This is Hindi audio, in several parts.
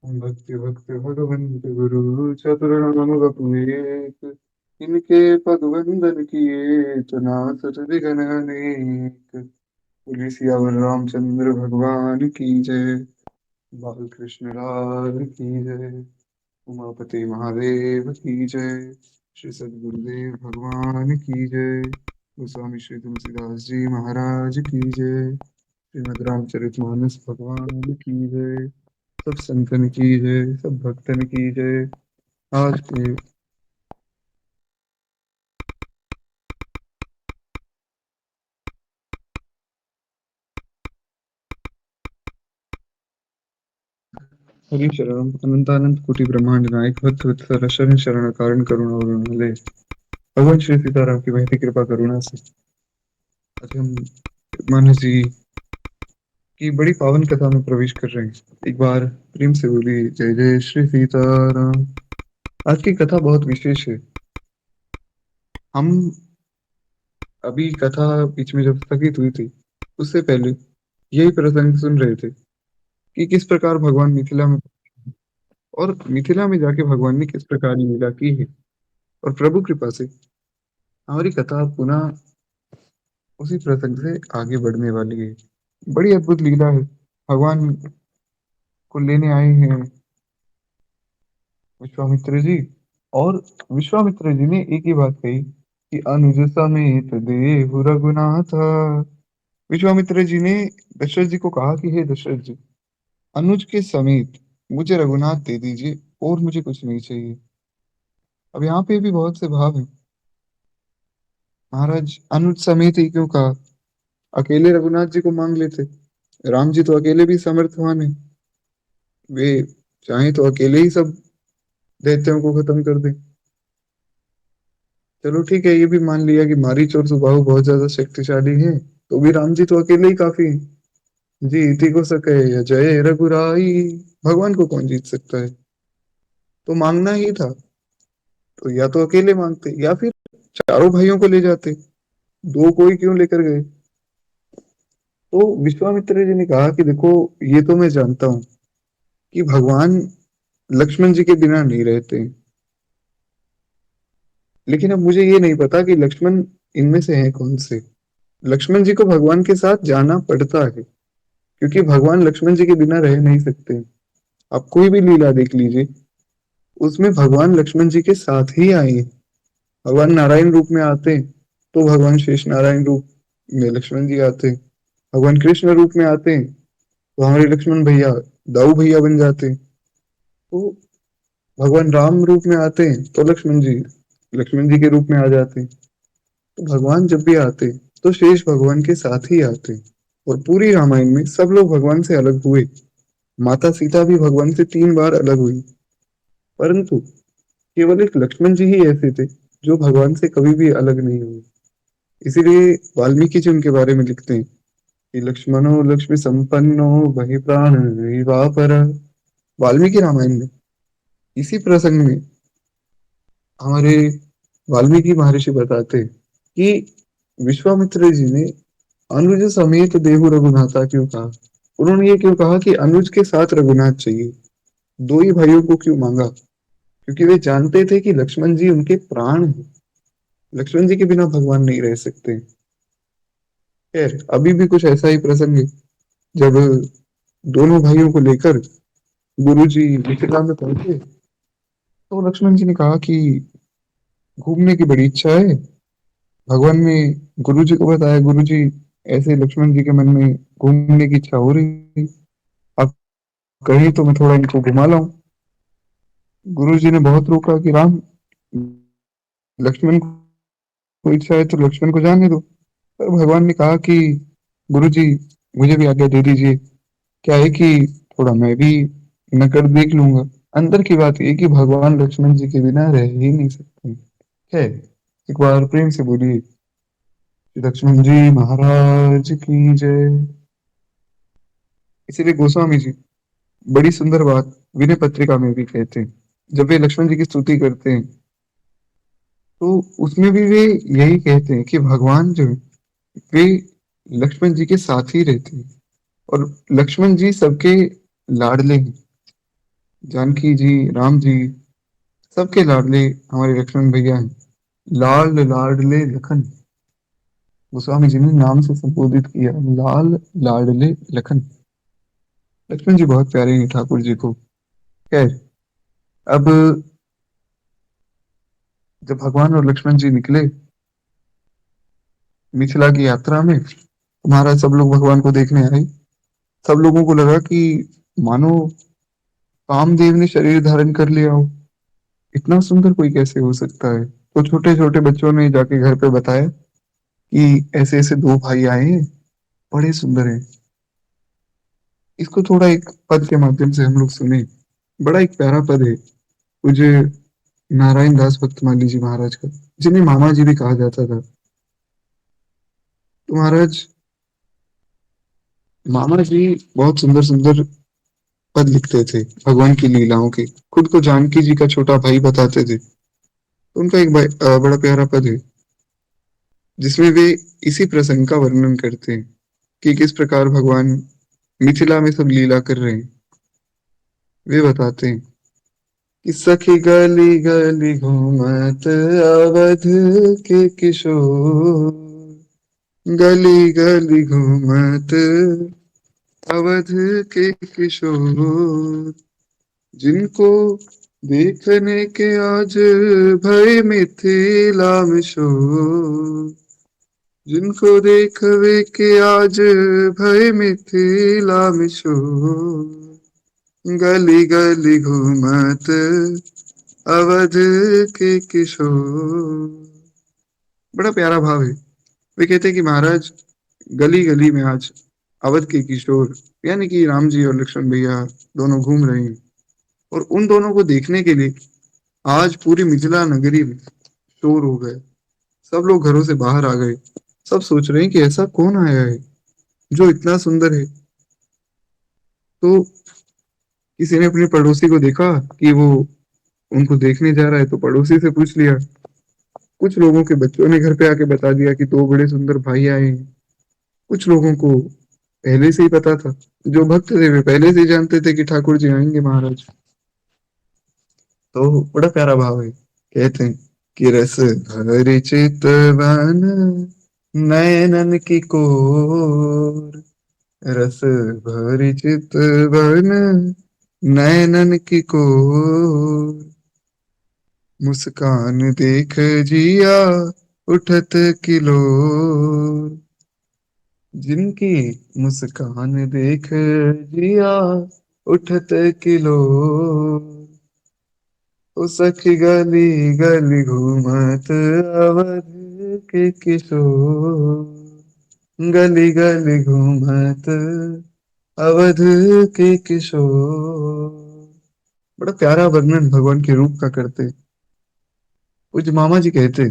भक्ति भक्ति भगवंत गुरु चतुर्णाम बपुएक। इनके पद वंदन किए तो नासत विघ्न अनेक। बोले सियावर रामचंद्र भगवान की जय। बाल कृष्ण लाल की जय। उमापति महादेव की जय। श्री सद्गुरुदेव भगवान की जय। गोस्वामी श्री तुलसीदास जी महाराज की जय। श्रीमद् रामचरितमानस भगवान की जय। सब संतन की जय, सब भक्तन की जय। आज के हरि शरणम अनंतानंत कोटि ब्रह्मांड नायक भक्त वत्सल शरण शरण कारण करुणा और निलय। भगवान श्री सीताराम की महती कृपा करुणा से आज हम मानस जी की बड़ी पावन कथा में प्रवेश कर रहे हैं। एक बार प्रेम से बोली जय जय श्री सीताराम। आज की कथा बहुत विशेष है। हम अभी कथा बीच में जब स्थगित हुई थी उससे पहले यही प्रसंग सुन रहे थे कि किस प्रकार भगवान मिथिला में और मिथिला में जाके भगवान ने किस प्रकार लीला की है। और प्रभु कृपा से हमारी कथा पुनः उसी प्रसंग से आगे बढ़ने वाली है। बड़ी अद्भुत लीला है। भगवान को लेने आए हैं विश्वामित्र जी। और विश्वामित्र जी ने एक ही बात कही कि अनुज समेत देहु रघुनाथ। विश्वामित्र जी ने दशरथ जी को कहा कि हे दशरथ जी, अनुज के समेत मुझे रघुनाथ दे दीजिए और मुझे कुछ नहीं चाहिए। अब यहाँ पे भी बहुत से भाव हैं। महाराज अनुज समेत ही क्यों कहा? अकेले रघुनाथ जी को मांग लेते। राम जी तो अकेले भी समर्थवान है। वे चाहे तो अकेले ही सब दैत्यों को खत्म कर दें। चलो ठीक है, ये भी मान लिया कि मारीच और सुबाहु बहुत ज्यादा शक्तिशाली हैं, तो भी राम जी तो अकेले ही काफी हैं। जीती को सके या जय रघुराई। भगवान को कौन जीत सकता है? तो मांगना ही था तो या तो अकेले मांगते या फिर चारों भाइयों को ले जाते। दो कोई क्यों लेकर गए? तो विश्वामित्र जी ने कहा कि देखो, ये तो मैं जानता हूँ कि भगवान लक्ष्मण जी के बिना नहीं रहते, लेकिन अब मुझे ये नहीं पता कि लक्ष्मण इनमें से हैं कौन से। लक्ष्मण जी को भगवान के साथ जाना पड़ता है, क्योंकि भगवान लक्ष्मण जी के बिना रह नहीं सकते। आप कोई भी लीला देख लीजिए, उसमें भगवान लक्ष्मण जी के साथ ही आए हैं। भगवान नारायण रूप में आते हैं तो भगवान शेष नारायण रूप में लक्ष्मण जी आते हैं। भगवान कृष्ण रूप में आते हैं तो हमारे लक्ष्मण भैया दाऊ भैया बन जाते हैं। तो भगवान राम रूप में आते हैं तो लक्ष्मण जी के रूप में आ जाते हैं। तो भगवान जब भी आते हैं तो शेष भगवान के साथ ही आते हैं। और पूरी रामायण में सब लोग भगवान से अलग हुए। माता सीता भी भगवान से 3 बार अलग हुई, परंतु केवल एक लक्ष्मण जी ही ऐसे थे जो भगवान से कभी भी अलग नहीं हुए। इसीलिए वाल्मीकि जी उनके बारे में लिखते हैं कि लक्ष्मणो लक्ष्मी संपन्नो वही प्राण विवाह। वाल्मीकि रामायण में इसी प्रसंग में हमारे वाल्मीकि महर्षि बताते हैं कि विश्वामित्र जी ने अनुज समेत देहु रघुनाथा क्यों कहा। उन्होंने ये क्यों कहा कि अनुज के साथ रघुनाथ चाहिए? दो ही भाइयों को क्यों मांगा? क्योंकि वे जानते थे कि लक्ष्मण जी उनके प्राण हैं। लक्ष्मण जी के बिना भगवान नहीं रह सकते। खैर, अभी भी कुछ ऐसा ही प्रसंग है। जब दोनों भाइयों को लेकर गुरु जी मिथिला में पहुंचे तो लक्ष्मण जी ने कहा कि घूमने की बड़ी इच्छा है। भगवान ने गुरु जी को बताया, गुरु जी ऐसे लक्ष्मण जी के मन में घूमने की इच्छा हो रही थी, आप कहीं तो मैं थोड़ा इनको घुमा लाऊं। गुरु जी ने बहुत रोका कि राम, लक्ष्मण को इच्छा है तो लक्ष्मण को जाने दो। पर भगवान ने कहा कि गुरु जी, मुझे भी आज्ञा दे दीजिए। क्या है कि थोड़ा मैं भी नकड़ देख लूंगा। अंदर की बात ये कि भगवान लक्ष्मण जी के बिना रह ही नहीं सकते। है, एक बार प्रेम से बोलिए लक्ष्मण जी महाराज की जय। इसीलिए गोस्वामी जी बड़ी सुंदर बात विनय पत्रिका में भी कहते हैं। जब वे लक्ष्मण जी की स्तुति करते हैं तो उसमें भी वे यही कहते हैं कि भगवान जो है वे लक्ष्मण जी के साथ ही रहते हैं और लक्ष्मण जी सबके लाडले हैं। जानकी जी, राम जी, सबके लाडले हमारे लक्ष्मण भैया हैं। लाल लाडले लखन, गोस्वामी जी ने नाम से संबोधित किया, लाल लाडले लखन। लक्ष्मण जी बहुत प्यारे हैं ठाकुर जी को। खैर, अब जब भगवान और लक्ष्मण जी निकले मिथिला की यात्रा में, तो महाराज सब लोग भगवान को देखने आए। सब लोगों को लगा कि मानो कामदेव ने शरीर धारण कर लिया हो। इतना सुंदर कोई कैसे हो सकता है? तो छोटे छोटे बच्चों ने जाके घर पे बताया कि ऐसे ऐसे दो भाई आए हैं, बड़े सुंदर हैं। इसको थोड़ा एक पद के माध्यम से हम लोग सुने। बड़ा एक प्यारा पद है, मुझे नारायण दास भक्तमाली जी महाराज का, जिन्हें मामा जी भी कहा जाता था। तो महाराज, मामा जी बहुत सुंदर सुंदर पद लिखते थे भगवान की लीलाओं के। खुद को जानकी जी का छोटा भाई बताते थे। तो उनका एक बड़ा प्यारा पद है, जिसमें वे इसी प्रसंग का वर्णन करते हैं कि किस प्रकार भगवान मिथिला में सब लीला कर रहे हैं। वे बताते हैं कि सखी गली गली घूमत अवध के किशोर, गली गली घूमत अवध के किशोर, जिनको देखने के आज भय मिथिला में शोर, जिनको देखवे के आज भय मिथिला में शोर, गली गली घूमत अवध के किशोर। बड़ा प्यारा भाव है। वे कहते हैं कि महाराज, गली गली में आज अवध के किशोर, यानी कि राम जी और लक्ष्मण भैया दोनों घूम रहे हैं। और उन दोनों को देखने के लिए आज पूरी मिथिला नगरी में शोर हो गए। सब लोग घरों से बाहर आ गए। सब सोच रहे हैं कि ऐसा कौन आया है जो इतना सुंदर है। तो किसी ने अपने पड़ोसी को देखा कि वो उनको देखने जा रहा है, तो पड़ोसी से पूछ लिया। कुछ लोगों के बच्चों ने घर पे आके बता दिया कि दो बड़े सुंदर भाई आए हैं। कुछ लोगों को पहले से ही पता था, जो भक्त थे वे पहले से ही जानते थे कि ठाकुर जी आएंगे महाराज। तो बड़ा प्यारा भाव है। कहते हैं कि रस भरी चितवन नयनन की कोर, रस भरी चितवन नयनन की कोर, मुस्कान देख जिया उठत किलोर, जिनकी मुस्कान देख जिया उठत किलोर, ओ सखी गली गली घूमत अवध के किशोर, गली गली घूमत अवध के किशोर। बड़ा प्यारा वर्णन भगवान के रूप का करते। कुछ मामा जी कहते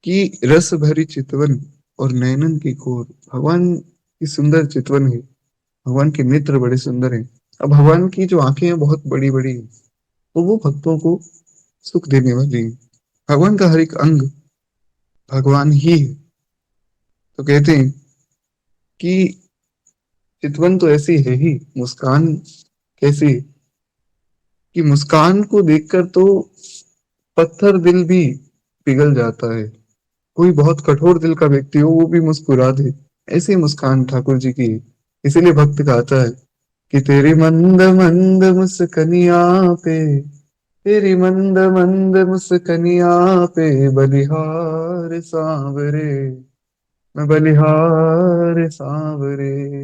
कि रस भरी चितवन और नयनन की कोर, भगवान की सुंदर चितवन है। भगवान के नेत्र बड़े सुंदर हैं। अब भगवान की जो आंखें हैं बहुत बड़ी बड़ी हैं, तो वो भक्तों को सुख देने वाली हैं। भगवान का हर एक अंग भगवान ही है। तो कहते हैं कि चितवन तो ऐसी है ही, मुस्कान कैसी है कि मुस्कान को देखकर तो पत्थर दिल भी पिघल जाता है। कोई बहुत कठोर दिल का व्यक्ति हो वो भी मुस्कुरा दे, ऐसी मुस्कान ठाकुर जी की है। इसीलिए भक्त गाता है कि तेरी मंद मंद मुस्कनिया पे, तेरी मंद मंद मुस्कनिया पे बलिहार सांवरे, मैं बलिहार सांवरे।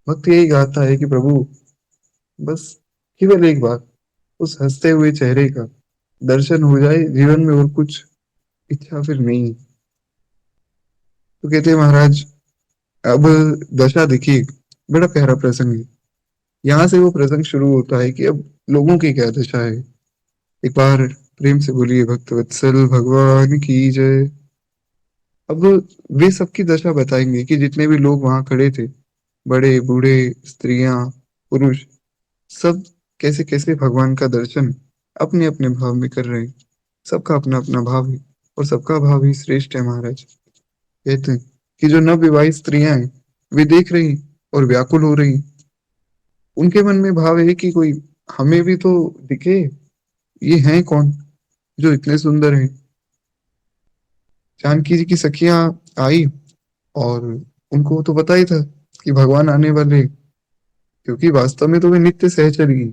भक्त यही गाता है कि प्रभु, बस केवल एक बार उस हंसते हुए चेहरे का दर्शन हो जाए, जीवन में और कुछ इच्छा फिर नहीं। तो कहते हैं महाराज, अब दशा देखिए, बड़ा प्यारा प्रसंग है। यहाँ से वो प्रसंग शुरू होता है कि अब लोगों की क्या दशा है। एक बार प्रेम से बोलिए भक्त वत्सल भगवान की जय। अब वे सबकी दशा बताएंगे कि जितने भी लोग वहां खड़े थे, बड़े बूढ़े, स्त्रियां, पुरुष, सब कैसे कैसे भगवान का दर्शन अपने अपने भाव में कर रहे हैं। सबका अपना अपना भाव है और सबका भाव ही श्रेष्ठ है महाराज। कहते हैं कि जो नवविवाहित स्त्रियां हैं वे देख रही और व्याकुल हो रही। उनके मन में भाव है कि कोई हमें भी तो दिखे, ये हैं कौन जो इतने सुंदर हैं। जानकी जी की सखियां आई, और उनको तो पता ही था कि भगवान आने वाले, क्योंकि वास्तव में तो वे नित्य सहचरी।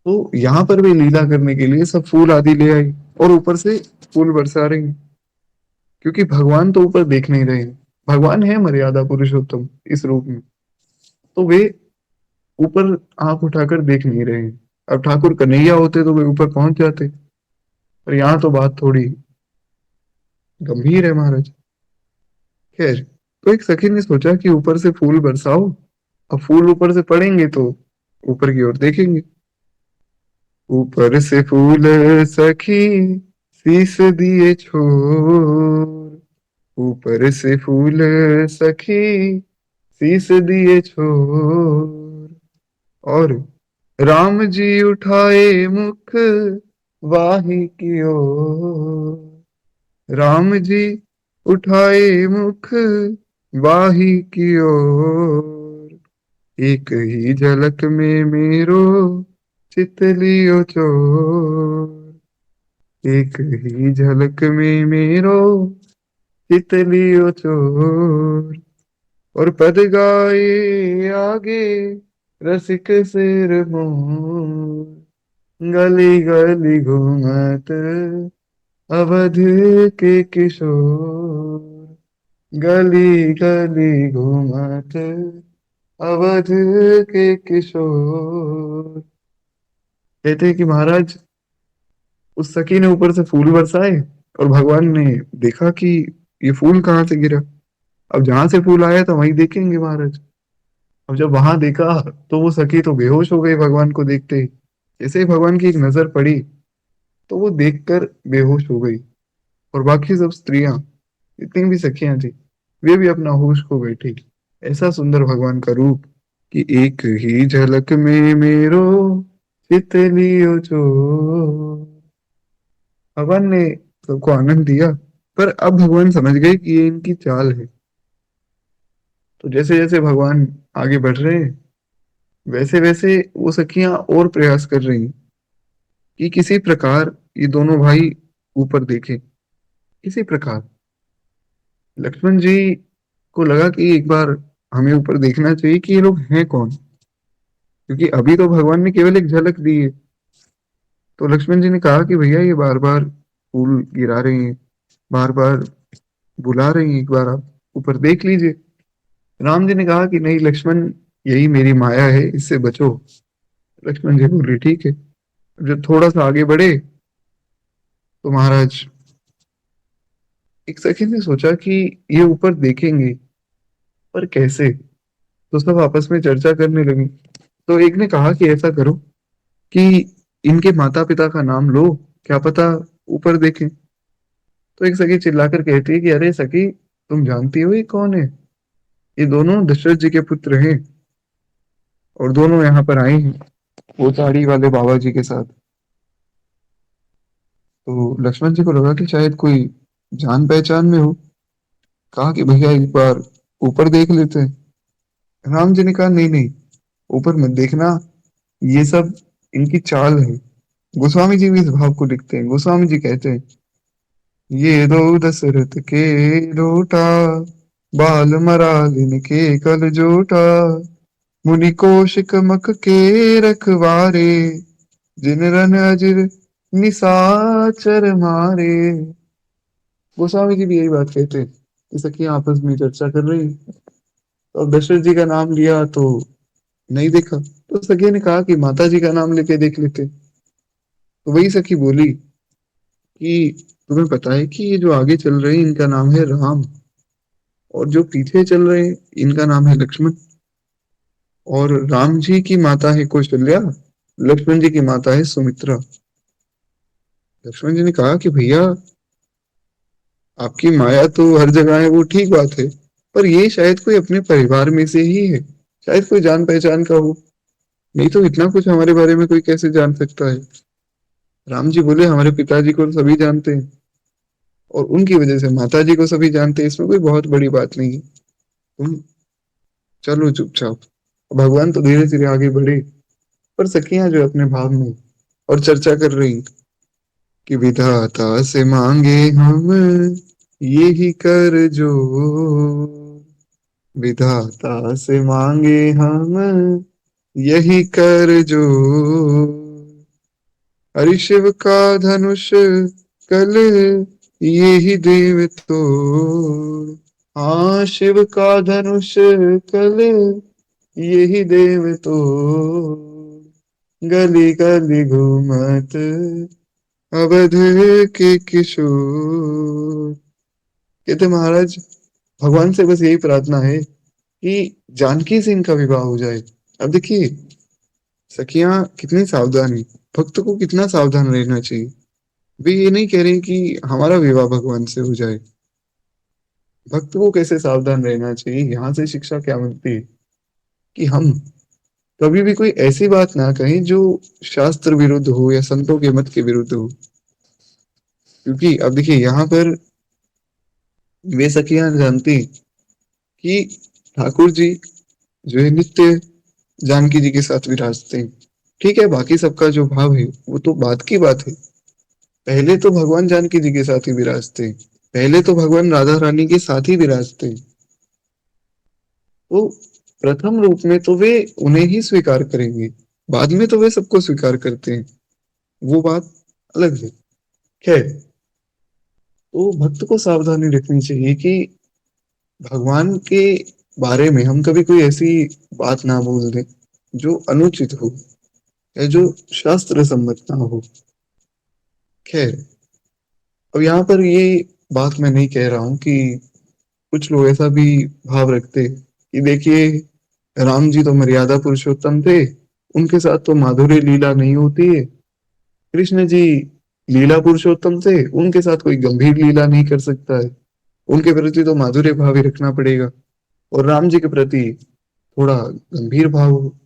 तो यहाँ पर वे लीला करने के लिए सब फूल आदि ले आई, और ऊपर से फूल बरसा रही, क्योंकि भगवान तो ऊपर देख नहीं रहे। भगवान है मर्यादा पुरुषोत्तम इस रूप में, तो वे ऊपर आंख उठाकर देख नहीं रहे हैं। अब ठाकुर कन्हैया होते तो वे ऊपर पहुंच जाते, पर यहाँ तो बात थोड़ी गंभीर है महाराज। खैर, तो एक सखी ने सोचा कि ऊपर से फूल बरसाओ। अब फूल ऊपर से पड़ेंगे तो ऊपर की ओर देखेंगे। ऊपर से फूल सखी शीस दिए छोर, ऊपर से फूल सखी शीस दिए छोर, और राम जी उठाए मुख वाही की ओर, राम जी उठाए मुख वाही की ओर, एक ही झलक में मेरो चित लियो चोर, एक ही झलक में मेरो चित लियो चोर, और पद गाए आगे रसिक सिर मोर, गली गली घूमत अवध के किशोर, गली गली घूमत अवध के किशोर। कहते हैं कि महाराज, उस सखी ने ऊपर से फूल बरसाए, और भगवान ने देखा कि ये फूल कहाँ से गिरा। अब जहां से फूल आया था वहीं देखेंगे महाराज। अब जब वहां देखा तो वो सखी तो बेहोश हो गई भगवान को देखते ही। जैसे ही भगवान की एक नजर पड़ी तो वो देखकर बेहोश हो गई, और बाकी सब स्त्रियां, जितनी भी सखियां थी, वे भी अपना होश खो बैठी। ऐसा सुंदर भगवान का रूप कि एक ही झलक में मेरो चित लियो जो। भगवान ने सबको आनंद दिया, पर अब भगवान समझ गए कि ये इनकी चाल है। तो जैसे जैसे भगवान आगे बढ़ रहे हैं, वैसे वैसे वो सखियां और प्रयास कर रही कि किसी प्रकार ये दोनों भाई ऊपर देखें। किसी प्रकार लक्ष्मण जी को लगा कि एक बार हमें ऊपर देखना चाहिए कि ये लोग हैं कौन, क्योंकि अभी तो भगवान ने केवल एक झलक दी है। तो लक्ष्मण जी ने कहा कि भैया ये बार बार फूल गिरा रहे हैं, बार बार बुला रही हैं, एक बार आप ऊपर देख लीजिए। राम जी ने कहा कि नहीं लक्ष्मण, यही मेरी माया है, इससे बचो। लक्ष्मण जी बोले ठीक है। जब थोड़ा सा आगे बढ़े तो महाराज, एक सखी ने सोचा कि ये ऊपर देखेंगे, पर कैसे। तो सब आपस में चर्चा करने लगी। तो एक ने कहा कि ऐसा करो कि इनके माता पिता का नाम लो, क्या पता ऊपर देखें। तो एक सखी चिल्लाकर कहती है कि अरे सखी, तुम जानती हो ये कौन है? ये दोनों दशरथ जी के पुत्र हैं, और दोनों यहाँ पर आए हैं वो दाढ़ी वाले बाबा जी के साथ। तो लक्ष्मण जी को लगा कि शायद कोई जान पहचान में हो। कहा कि भैया एक बार ऊपर देख लेते हैं। राम जी ने कहा नहीं नहीं, ऊपर मत देखना, ये सब इनकी चाल है। गोस्वामी जी भी इस भाव को लिखते हैं। गोस्वामी जी कहते हैं, ये दो दशरथ के लोटा, बाल मरालिन के कल जोटा, मुनि कौशिक मख के रखवारे, जिन रन अजिर निशाचर मारे। गोस्वामी जी भी यही बात कहते हैं कि सखियां आपस में चर्चा कर रही हैं। तो अब दशरथ जी का नाम लिया तो नहीं देखा, तो सखी ने कहा कि माता जी का नाम लेके देख लेते। तो वही सखी बोली कि तुम्हें पता है कि ये जो आगे चल रहे हैं इनका नाम है राम, और जो पीछे चल रहे हैं इनका नाम है लक्ष्मण। और राम जी की माता है कौशल्या, लक्ष्मण जी की माता है सुमित्रा। लक्ष्मण जी ने कहा कि भैया, आपकी माया तो हर जगह है, वो ठीक बात है, पर ये शायद कोई अपने परिवार में से ही है, शायद कोई जान पहचान का हो, नहीं तो इतना कुछ हमारे बारे में कोई कैसे जान सकता है। राम जी बोले हमारे पिताजी को तो सभी जानते हैं, और उनकी वजह से माता जी को सभी जानते हैं, इसमें कोई बहुत बड़ी बात नहीं है। तुम चलो चुपचाप। भगवान तो धीरे धीरे आगे बढ़े, पर सखियां जो अपने भाव में और चर्चा कर रही कि विधाता से मांगे हम यही कर जो, विधाता से मांगे हम यही कर जो, हरि शिव का धनुष कल ये ही देव तो, हाँ शिव का धनुष कल ये ही देव तो, गली गली घूमत अवध के किशोर। कहते महाराज, भगवान से बस यही प्रार्थना है कि जानकी से इनका विवाह हो जाए। अब देखिए सखियां कितनी सावधान है, भक्त को कितना सावधान रहना चाहिए। वे ये नहीं कह रहे कि हमारा विवाह भगवान से हो जाए, भक्त को कैसे सावधान रहना चाहिए। यहाँ से शिक्षा क्या मिलती है कि हम कभी भी कोई ऐसी बात ना कहें जो शास्त्र विरुद्ध हो या संतों के मत के विरुद्ध हो। क्योंकि अब देखिए यहाँ पर वे सखियां जानती कि ठाकुर जी जो है नित्य जानकी जी के साथ विराजते हैं। ठीक है, बाकी सबका जो भाव है वो तो बात की बात है। पहले तो भगवान जानकी जी के साथ ही विराजते हैं, पहले तो भगवान राधा रानी के साथ ही विराजते हैं। तो प्रथम रूप में तो वे उन्हें ही स्वीकार करेंगे, बाद में तो वे सबको स्वीकार करते हैं, वो बात अलग है। खैर, तो भक्त को सावधानी रखनी चाहिए कि भगवान के बारे में हम कभी कोई ऐसी बात ना बोल दें जो अनुचित हो या जो शास्त्र सम्मत ना हो। खैर, अब यहाँ पर ये बात मैं नहीं कह रहा हूँ कि कुछ लोग ऐसा भी भाव रखते हैं कि देखिए राम जी तो मर्यादा पुरुषोत्तम थे, उनके साथ तो माधुर्य लीला नहीं होती है। कृष्ण जी लीला पुरुषोत्तम थे, उनके साथ कोई गंभीर लीला नहीं कर सकता है, उनके प्रति तो माधुर्य भाव ही रखना पड़ेगा। और राम जी के प्रति थोड़ा गंभीर भाव हो,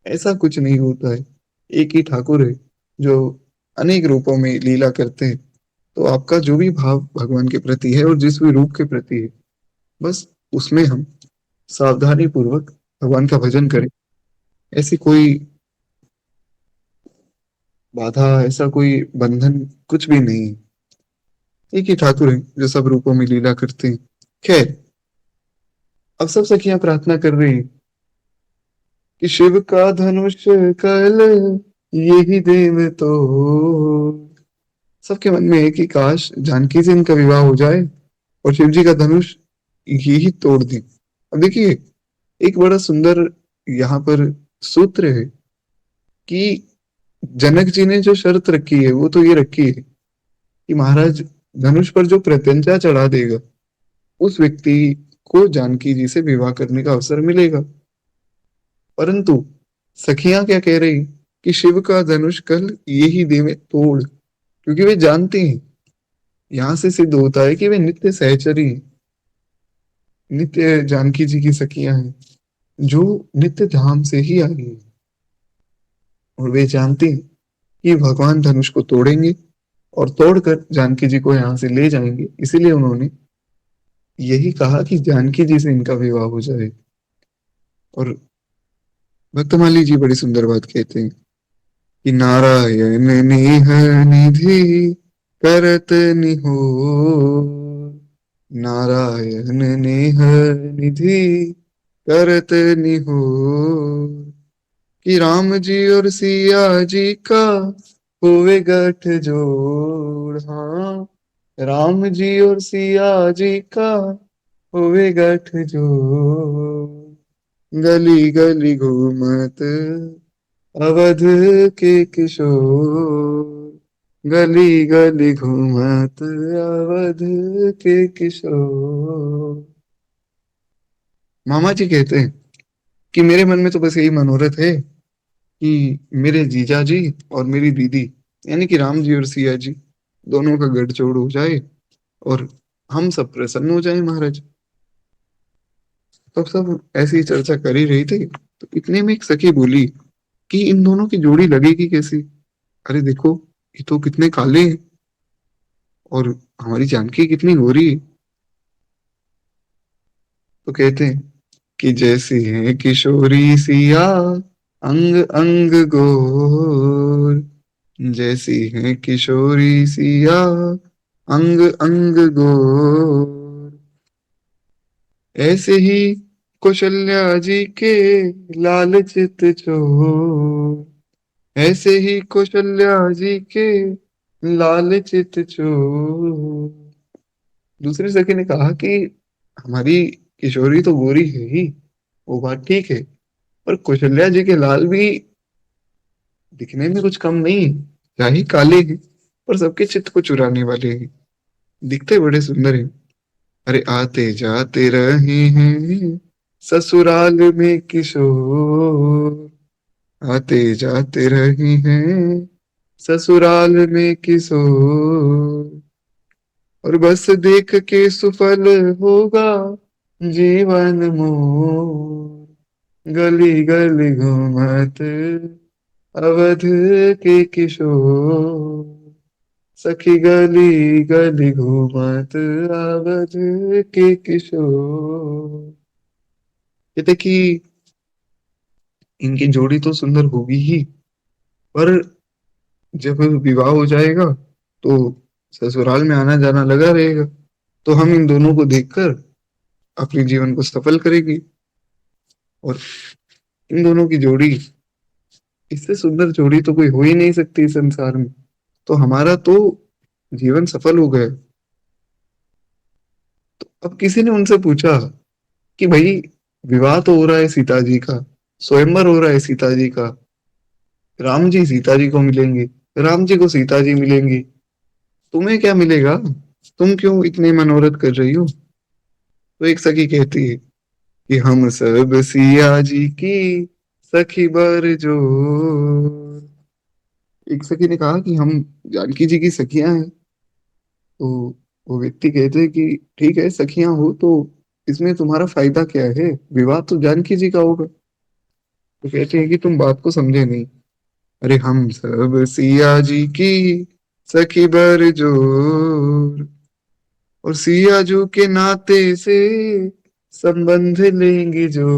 ऐसा कुछ नहीं होता है। एक ही ठाकुर है जो अनेक रूपों में लीला करते हैं। तो आपका जो भी भाव भगवान के प्रति है और जिस भी रूप के प्रति है, बस उसमें हम सावधानी पूर्वक भगवान का भजन करें। ऐसी कोई बाधा, ऐसा कोई बंधन कुछ भी नहीं है। एक ही ठाकुर है जो सब रूपों में लीला करते हैं। खैर, अब सब सखियां प्रार्थना कर रही हैं कि शिव का धनुष कल यही देव तो, सबके मन में है कि काश जानकी से इनका विवाह हो जाए और शिव जी का धनुष यही तोड़ दे। अब देखिए एक बड़ा सुंदर यहाँ पर सूत्र है कि जनक जी ने जो शर्त रखी है वो तो ये रखी है कि महाराज धनुष पर जो प्रत्यंचा चढ़ा देगा उस व्यक्ति को जानकी जी से विवाह करने का अवसर मिलेगा। परंतु सखियां क्या कह रही कि शिव का धनुष कल यही दे में तोड़, क्योंकि वे जानते हैं, यहां से सिद्ध होता है कि वे नित्य सहचरी हैं, नित्य जानकी जी की सखियां हैं जो नित्य धाम से ही आई हैं। और वे जानते हैं कि भगवान धनुष को तोड़ेंगे और तोड़कर जानकी जी को यहाँ से ले जाएंगे, इसीलिए उन्होंने यही कहा कि जानकी जी से इनका विवाह हो जाए। और भक्तमाली जी बड़ी सुंदर बात कहते हैं कि नारायण नेह निधि करत निहोर, नारायण नेह निधि करत निहोर, कि राम जी और सिया जी का हुए गठजोड़। हाँ, राम जी और सिया जी का हुए गठजोड़, गली गली घूमत अवध के किशोर, गली गली घूमत अवध के किशोर। मामा जी कहते हैं कि मेरे मन में तो बस यही मनोरथ है कि मेरे जीजा जी और मेरी दीदी यानी कि राम जी और सिया जी दोनों का गठजोड़ हो जाए और हम सब प्रसन्न हो जाए महाराज। तब सब ऐसी ही चर्चा कर ही रही थी, तो इतने में एक सखी बोली कि इन दोनों की जोड़ी लगेगी कैसी। अरे देखो, ये तो कितने काले हैं और हमारी जानकी कितनी गोरी है। तो कहते हैं कि जैसी है किशोरी सिया अंग अंग गोर, जैसी है किशोरी सिया अंग अंग गोर, ऐसे ही कौशल्या जी के लाल चित चोर, ऐसे ही कौशल्या जी के लाल चित चोर। दूसरी सखी ने कहा कि हमारी किशोरी तो गोरी है ही, वो बात ठीक है, पर कौशल्या जी के लाल भी दिखने में कुछ कम नहीं है। क्या ही काले हैं, पर सबके चित्त को चुराने वाले हैं, दिखते बड़े सुंदर हैं। अरे आते जाते रहे हैं ससुराल में किशोर, आते जाते रहे हैं ससुराल में किशोर, और बस देख के सुफल होगा जीवन मोर, गली गली घूमत अवध के किशोर, सखी गली गली घूमत अवध के किशोर। कहते कि इनकी जोड़ी तो सुंदर होगी ही, पर जब विवाह हो जाएगा तो ससुराल में आना जाना लगा रहेगा, तो हम इन दोनों को देखकर अपने जीवन को सफल करेंगे। और इन दोनों की जोड़ी, इससे सुंदर जोड़ी तो कोई हो ही नहीं सकती इस संसार में, तो हमारा तो जीवन सफल हो गया। अब किसी ने उनसे पूछा कि भाई, विवाह तो हो रहा है सीता जी का, स्वयंवर हो रहा है सीता जी का, राम जी सीता जी को मिलेंगे, राम जी को सीता जी मिलेंगी, तुम्हें क्या मिलेगा, तुम क्यों इतने मनोरथ कर रही हो। तो एक सखी कहती है कि हम सब सिया जी की सखी बर जोर। एक सखी ने कहा कि हम जानकी जी की सखियां हैं। तो वो व्यक्ति कहते हैं कि ठीक है, सखियां हो तो इसमें तुम्हारा फायदा क्या है, विवाह तो जानकी जी का होगा। तो कहते हैं कि तुम बात को समझे नहीं। अरे हम सब सिया जी की सखी बर जोर, और सिया जू के नाते से संबंध लेंगे जो।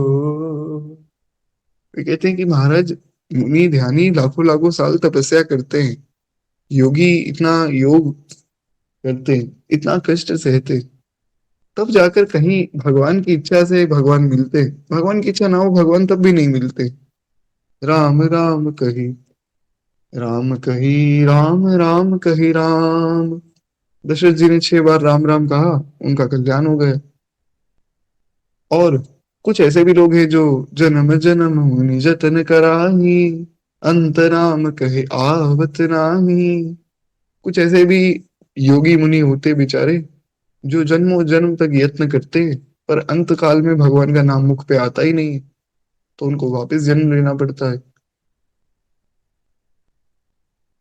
वे कहते हैं कि महाराज, मुनि ध्यानी लाखों लाखों साल तपस्या करते हैं, योगी इतना योग करते हैं, इतना कष्ट सहते हैं, तब जाकर कहीं भगवान की इच्छा से भगवान मिलते हैं। भगवान की इच्छा ना हो भगवान तब भी नहीं मिलते। राम राम कही, राम कही, राम राम कही राम। दशरथ जी ने 6 बार राम राम कहा, उनका कल्याण हो गया। और कुछ ऐसे भी लोग हैं जो जन्म जन्म मुनि जतन कराही, अंतराम कहे आवत नाही। कुछ ऐसे भी योगी मुनि होते बेचारे, जो जन्मों जन्म तक यत्न करते हैं, पर अंत काल में भगवान का नाम मुख पे आता ही नहीं है, तो उनको वापस जन्म लेना पड़ता है।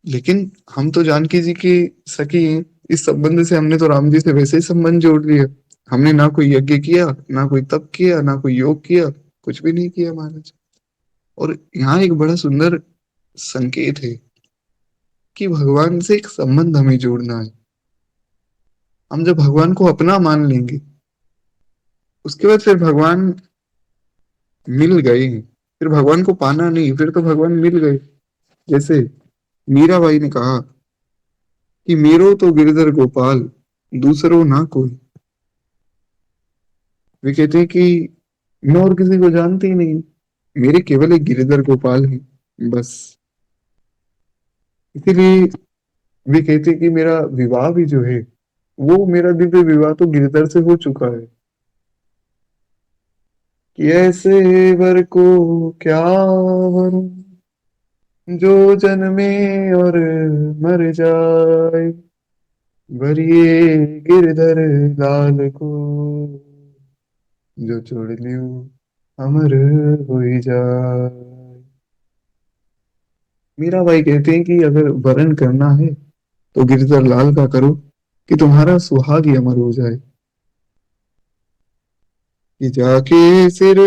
लेकिन हम तो जानकी जी की सखी हैं, इस संबंध से हमने तो राम जी से वैसे ही संबंध जोड़ लिया। हमने ना कोई यज्ञ किया, ना कोई तप किया, ना कोई योग किया, कुछ भी नहीं किया महाराज। और यहाँ एक बड़ा सुंदर संकेत है कि भगवान से एक संबंध हमें जोड़ना है। हम जब भगवान को अपना मान लेंगे, उसके बाद फिर भगवान मिल गए हैं, फिर भगवान को पाना नहीं, फिर तो भगवान मिल गए। जैसे मीराबाई ने कहा कि मेरो तो गिरधर गोपाल, दूसरो ना कोई। वे कहते हैं कि मैं और किसी को जानती ही नहीं, मेरे केवल एक गिरधर गोपाल हैं बस। इसीलिए वे कहते हैं कि मेरा विवाह भी जो है, वो मेरा दिव्य विवाह तो गिरधर से हो चुका है। कि ऐसे वर को क्या वरूं, जो जन्मे और मर जाए, वरिये गिरधर लाल को, जो छोड़ लियो अमर हो जाए। मीराबाई कहते हैं कि अगर वरण करना है तो गिरधर लाल का करो, कि तुम्हारा सुहाग ही अमर हो जाए। कि जाके सिर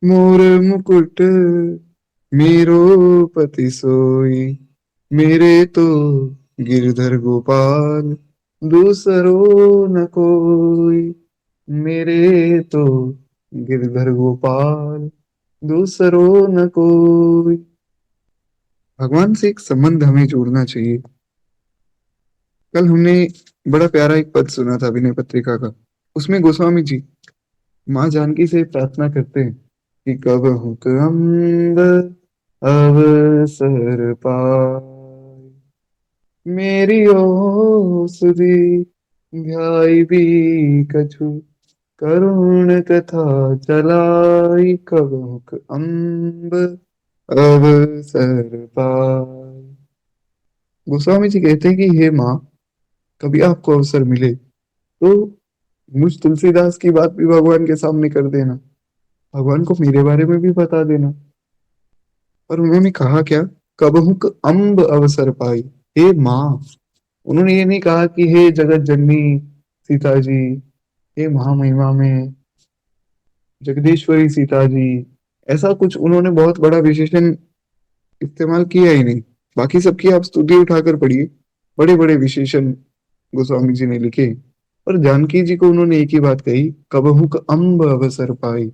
मोर मुकुट, मेरो पति सोई, मेरे तो गिरधर गोपाल, दूसरो न कोई, मेरे तो गिरधर गोपाल दूसरो न कोई। भगवान से एक संबंध हमें जोड़ना चाहिए। कल हमने बड़ा प्यारा एक पद सुना था विनय पत्रिका का। उसमें गोस्वामी जी माँ जानकी से प्रार्थना करते हैं कि कब हुक अम्ब अवसर पाए, मेरी ओ सुधी ध्याई भी कछु, करुण कथा चलाई, कब हुक अम्ब अवसर पाए। गोस्वामी जी कहते हैं कि हे माँ, कभी आपको अवसर मिले तो मुझ तुलसीदास की बात भी भगवान के सामने कर देना, भगवान को मेरे बारे में भी बता देना। और उन्होंने कहा क्या? कबहुक अम्ब अवसर पाई। हे माँ, उन्होंने ये नहीं कहा कि हे जगत जननी सीता जी, हे महामहिमा में जगदीश्वरी सीता जी। ऐसा कुछ उन्होंने बहुत बड़ा विशेषण इस्तेमाल किया ही नहीं। बाकी सबकी आप स्तुति उठाकर पढ़िए, बड़े बड़े विशेषण गोस्वामी जी ने लिखे। और जानकी जी को उन्होंने एक ही बात कही, कबहुक अम्ब अवसर पाई।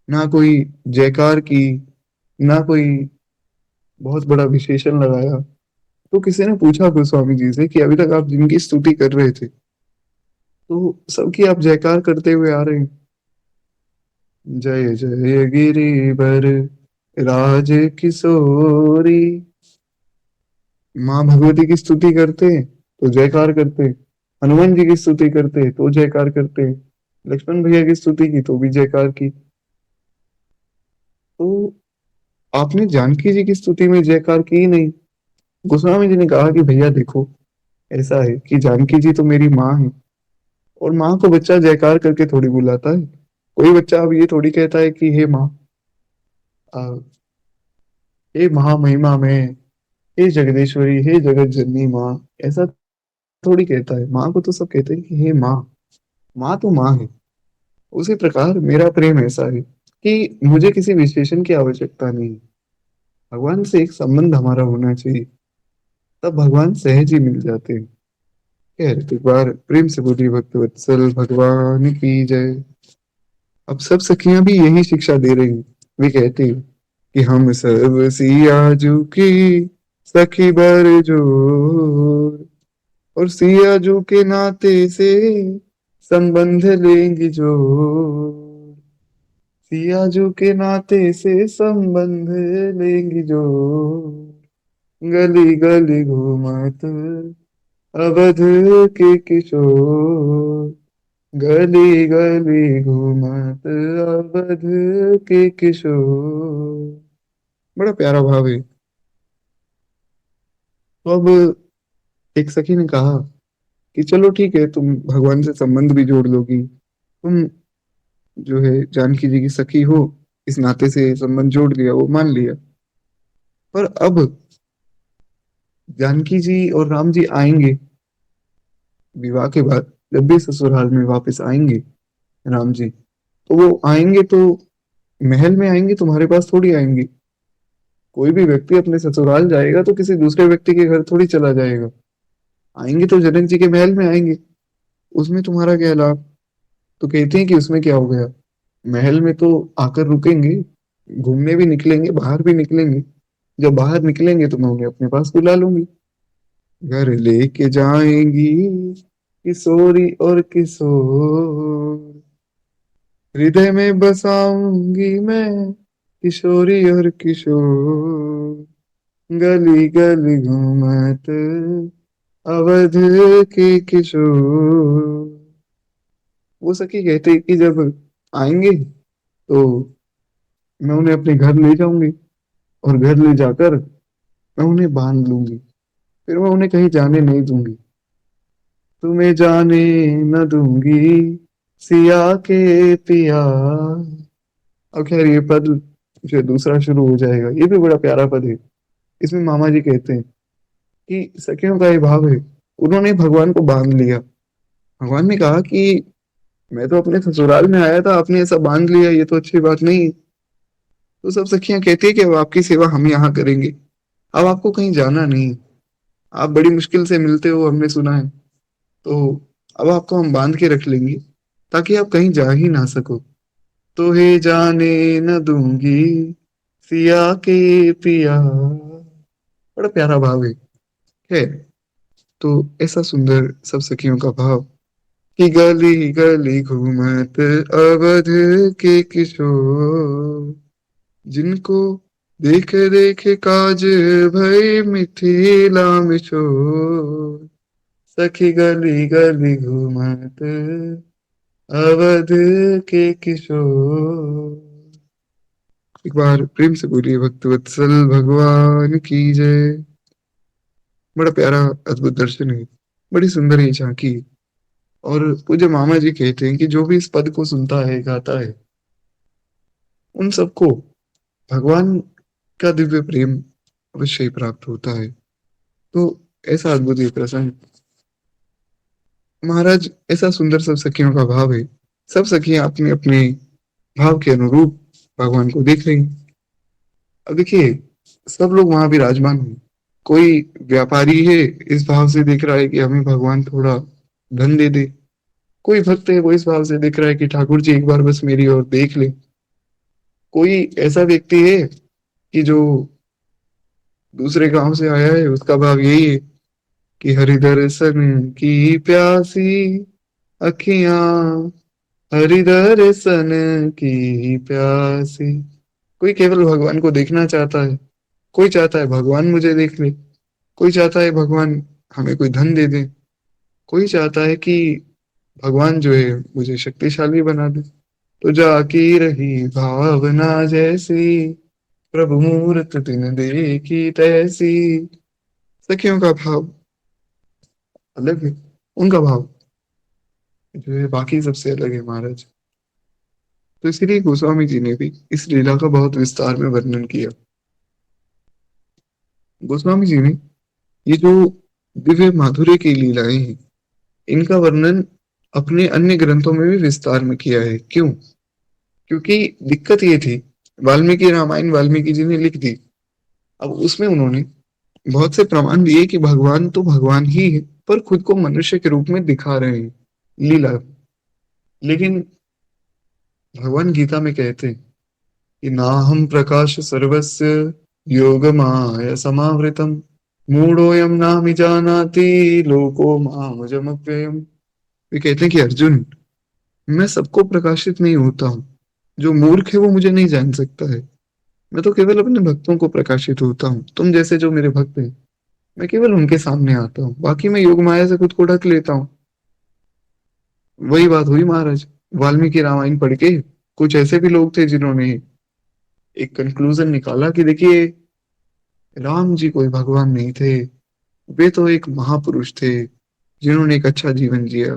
ना कोई जयकार की, ना कोई बहुत बड़ा विशेषण लगाया। तो किसी ने पूछा गोस्वामी जी से कि अभी तक आप जिनकी स्तुति कर रहे थे, तो सबकी आप जयकार करते हुए आ रहे हैं। जय जय गिरिवर राज किशोरी। माँ भगवती की स्तुति करते तो जयकार करते, हनुमान जी की स्तुति करते तो जयकार करते, लक्ष्मण भैया की स्तुति की तो भी जयकार की। तो आपने जानकी जी की स्तुति में जयकार की ही नहीं। गोस्वामी जी ने कहा कि भैया देखो, ऐसा है कि जानकी जी तो मेरी माँ है, और माँ को बच्चा जयकार करके थोड़ी बुलाता है। कोई बच्चा अब ये थोड़ी कहता है कि हे माँ, आ, हे महामहिमा में, हे जगदीश्वरी, हे जगत जननी माँ, ऐसा थोड़ी कहता है। माँ को तो सब कहते हैं कि हे माँ। माँ तो माँ है। उसी प्रकार मेरा प्रेम ऐसा है कि मुझे किसी विशेषण की आवश्यकता नहीं है। भगवान से एक संबंध हमारा होना चाहिए, तब भगवान सहज ही मिल जाते हैं। खैर, एक बार प्रेम से बोलिए भक्त वत्सल भगवान की जय। अब सब सखियां भी यही शिक्षा दे रही हैं। वे कहती हैं कि हम सब सियाजू की सखी बर जोर, और सियाजू के नाते से संबंध लेंगी जोर, सियाजू के नाते से संबंध लेंगी जोर, गली गली घूमत अवध के किशोर, गली गली घूमत अवध के किशोर। बड़ा प्यारा भाव है। तो अब एक सखी ने कहा कि चलो ठीक है, तुम भगवान से संबंध भी जोड़ लोगी, तुम जो है जानकी जी की सखी हो, इस नाते से संबंध जोड़ लिया, वो मान लिया। पर अब जानकी जी और राम जी आएंगे विवाह के बाद, जब भी ससुराल में वापस आएंगे राम जी, तो वो आएंगे तो महल में आएंगे, तुम्हारे पास थोड़ी आएंगे। कोई भी व्यक्ति अपने ससुराल जाएगा तो किसी दूसरे व्यक्ति के घर थोड़ी चला जाएगा। आएंगे तो जनक जी के महल में आएंगे। उसमें तुम्हारा क्या लाभ? तो कहते हैं कि उसमें क्या हो गया, महल में तो आकर रुकेंगे, घूमने भी निकलेंगे, बाहर भी निकलेंगे। जब बाहर निकलेंगे तो मैं उन्हें अपने पास बुला लूंगी, घर लेके जाएंगी किशोरी और किशोर, हृदय में बसाऊंगी मैं किशोरी और किशोर, गली गली घूमत अवध के किशोर। वो सखी कहते कि जब आएंगे तो मैं उन्हें अपने घर ले जाऊंगी, और घर ले जाकर मैं उन्हें बांध लूंगी, फिर मैं उन्हें कहीं जाने नहीं दूंगी। तुम्हें जाने न दूंगी सिया के पिया। अब खैर ये पद जो है दूसरा शुरू हो जाएगा, ये भी बड़ा प्यारा पद है। इसमें मामा जी कहते हैं कि सखियों का ये भाव है, उन्होंने भगवान को बांध लिया। भगवान ने कहा कि मैं तो अपने ससुराल में आया था, आपने ऐसा बांध लिया, ये तो अच्छी बात नहीं है। तो सब सखियां कहती है कि अब आपकी सेवा हम यहाँ करेंगे, अब आपको कहीं जाना नहीं। आप बड़ी मुश्किल से मिलते हो, हमने सुना है। तो अब आपको हम बांध के रख लेंगे ताकि आप कहीं जा ही ना सको। तोहे जाने न दूंगी सिया के पिया। बड़ा प्यारा भाव है। तो ऐसा सुंदर सब सखियों का भाव कि गली गली घूमत अवध के किशोर, जिनको देखे देखे काज भई मिथिला में शोर। सखी गली गली घूमत अवध के किशोर। एक बार प्रेम से बोलिए भक्त वत्सल भगवान की जय। बड़ा प्यारा अद्भुत दर्शन है, बड़ी सुंदर ये झांकी है। और पूज्य मामा जी कहते हैं कि जो भी इस पद को सुनता है गाता है उन सबको भगवान का दिव्य प्रेम अवश्य ही प्राप्त होता है। तो ऐसा अद्भुत ये प्रसंग महाराज, ऐसा सुंदर सब सखियों का भाव है। सब सखियां अपने अपने भाव के अनुरूप भगवान को देख रही हैं। अब देखिए, सब लोग वहां विराजमान हैं। कोई व्यापारी है, इस भाव से देख रहा है कि हमें भगवान थोड़ा धन दे दे। कोई भक्त है, वो इस भाव से देख रहा है कि ठाकुर जी एक बार बस मेरी ओर देख ले। कोई ऐसा व्यक्ति है कि जो दूसरे गांव से आया है, उसका भाव यही है कि हरि दर्शन की प्यासी अखियां, हरि दर्शन की प्यासी। कोई केवल भगवान को देखना चाहता है, कोई चाहता है भगवान मुझे देख ले, कोई चाहता है भगवान हमें कोई धन दे दे, कोई चाहता है कि भगवान जो है मुझे शक्तिशाली बना दे। तो जाकी रही भावना जैसी, प्रभु मूरत तिन देखी तैसी। सखियों का भाव अलग है, उनका भाव जो है बाकी सबसे अलग है महाराज। तो इसीलिए गोस्वामी जी ने भी इस लीला का बहुत विस्तार में वर्णन किया। गोस्वामी जी ने ये जो दिव्य माधुर्य की लीलाएं हैं, इनका वर्णन अपने अन्य ग्रंथों में भी विस्तार में किया है। क्यों? क्योंकि दिक्कत ये थी, वाल्मीकि रामायण वाल्मीकि जी ने लिख दी। अब उसमें उन्होंने बहुत से प्रमाण दिए कि भगवान तो भगवान ही है, पर खुद को मनुष्य के रूप में दिखा रहे हैं लीला। लेकिन भगवान गीता में कहते हैं कि नाहम प्रकाश सर्वस्य योग माया समावृतम, मूढ़ोयम नाहमि जानाति लोको मामजमव्ययम्। वे कहते हैं कि अर्जुन, मैं सबको प्रकाशित नहीं होता हूँ। जो मूर्ख है वो मुझे नहीं जान सकता है। मैं तो केवल अपने भक्तों को प्रकाशित होता हूँ। तुम जैसे जो मेरे भक्त हैं, मैं केवल उनके सामने आता हूँ, बाकी मैं योग माया से खुद को ढक लेता हूँ। वही बात हुई महाराज, वाल्मीकि रामायण पढ़ के कुछ ऐसे भी लोग थे जिन्होंने एक कंक्लूजन निकाला कि देखिए, राम जी कोई भगवान नहीं थे, वे तो एक महापुरुष थे जिन्होंने एक अच्छा जीवन जिया।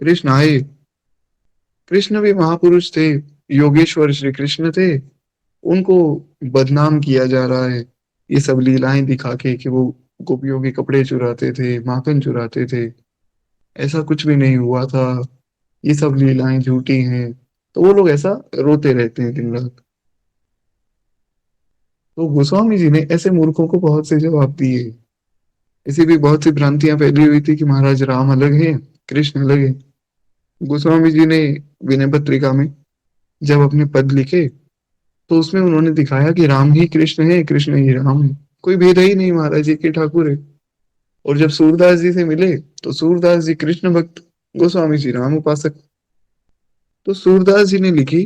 कृष्ण आए, कृष्ण भी महापुरुष थे, योगेश्वर श्री कृष्ण थे, उनको बदनाम किया जा रहा है ये सब लीलाएं दिखा के कि वो गोपियों के कपड़े चुराते थे, माखन चुराते थे। ऐसा कुछ भी नहीं हुआ था, ये सब लीलाएं झूठी हैं। तो वो लोग ऐसा रोते रहते हैं दिन रात। तो गोस्वामी जी ने ऐसे मूर्खों को बहुत से जवाब दिए। ऐसी भी बहुत सी भ्रांतियां फैली हुई थी कि महाराज राम अलग है, कृष्ण अलग है। गोस्वामी जी ने विनय पत्रिका में जब अपने पद लिखे, तो उसमें उन्होंने दिखाया कि राम ही कृष्ण है, कृष्ण ही राम है। कोई भेद ही नहीं, महाराज एक ही ठाकुर है। और जब सूरदास जी से मिले, तो सूरदास जी कृष्ण भक्त, गोस्वामी जी राम उपासक। तो सूरदास जी ने लिखी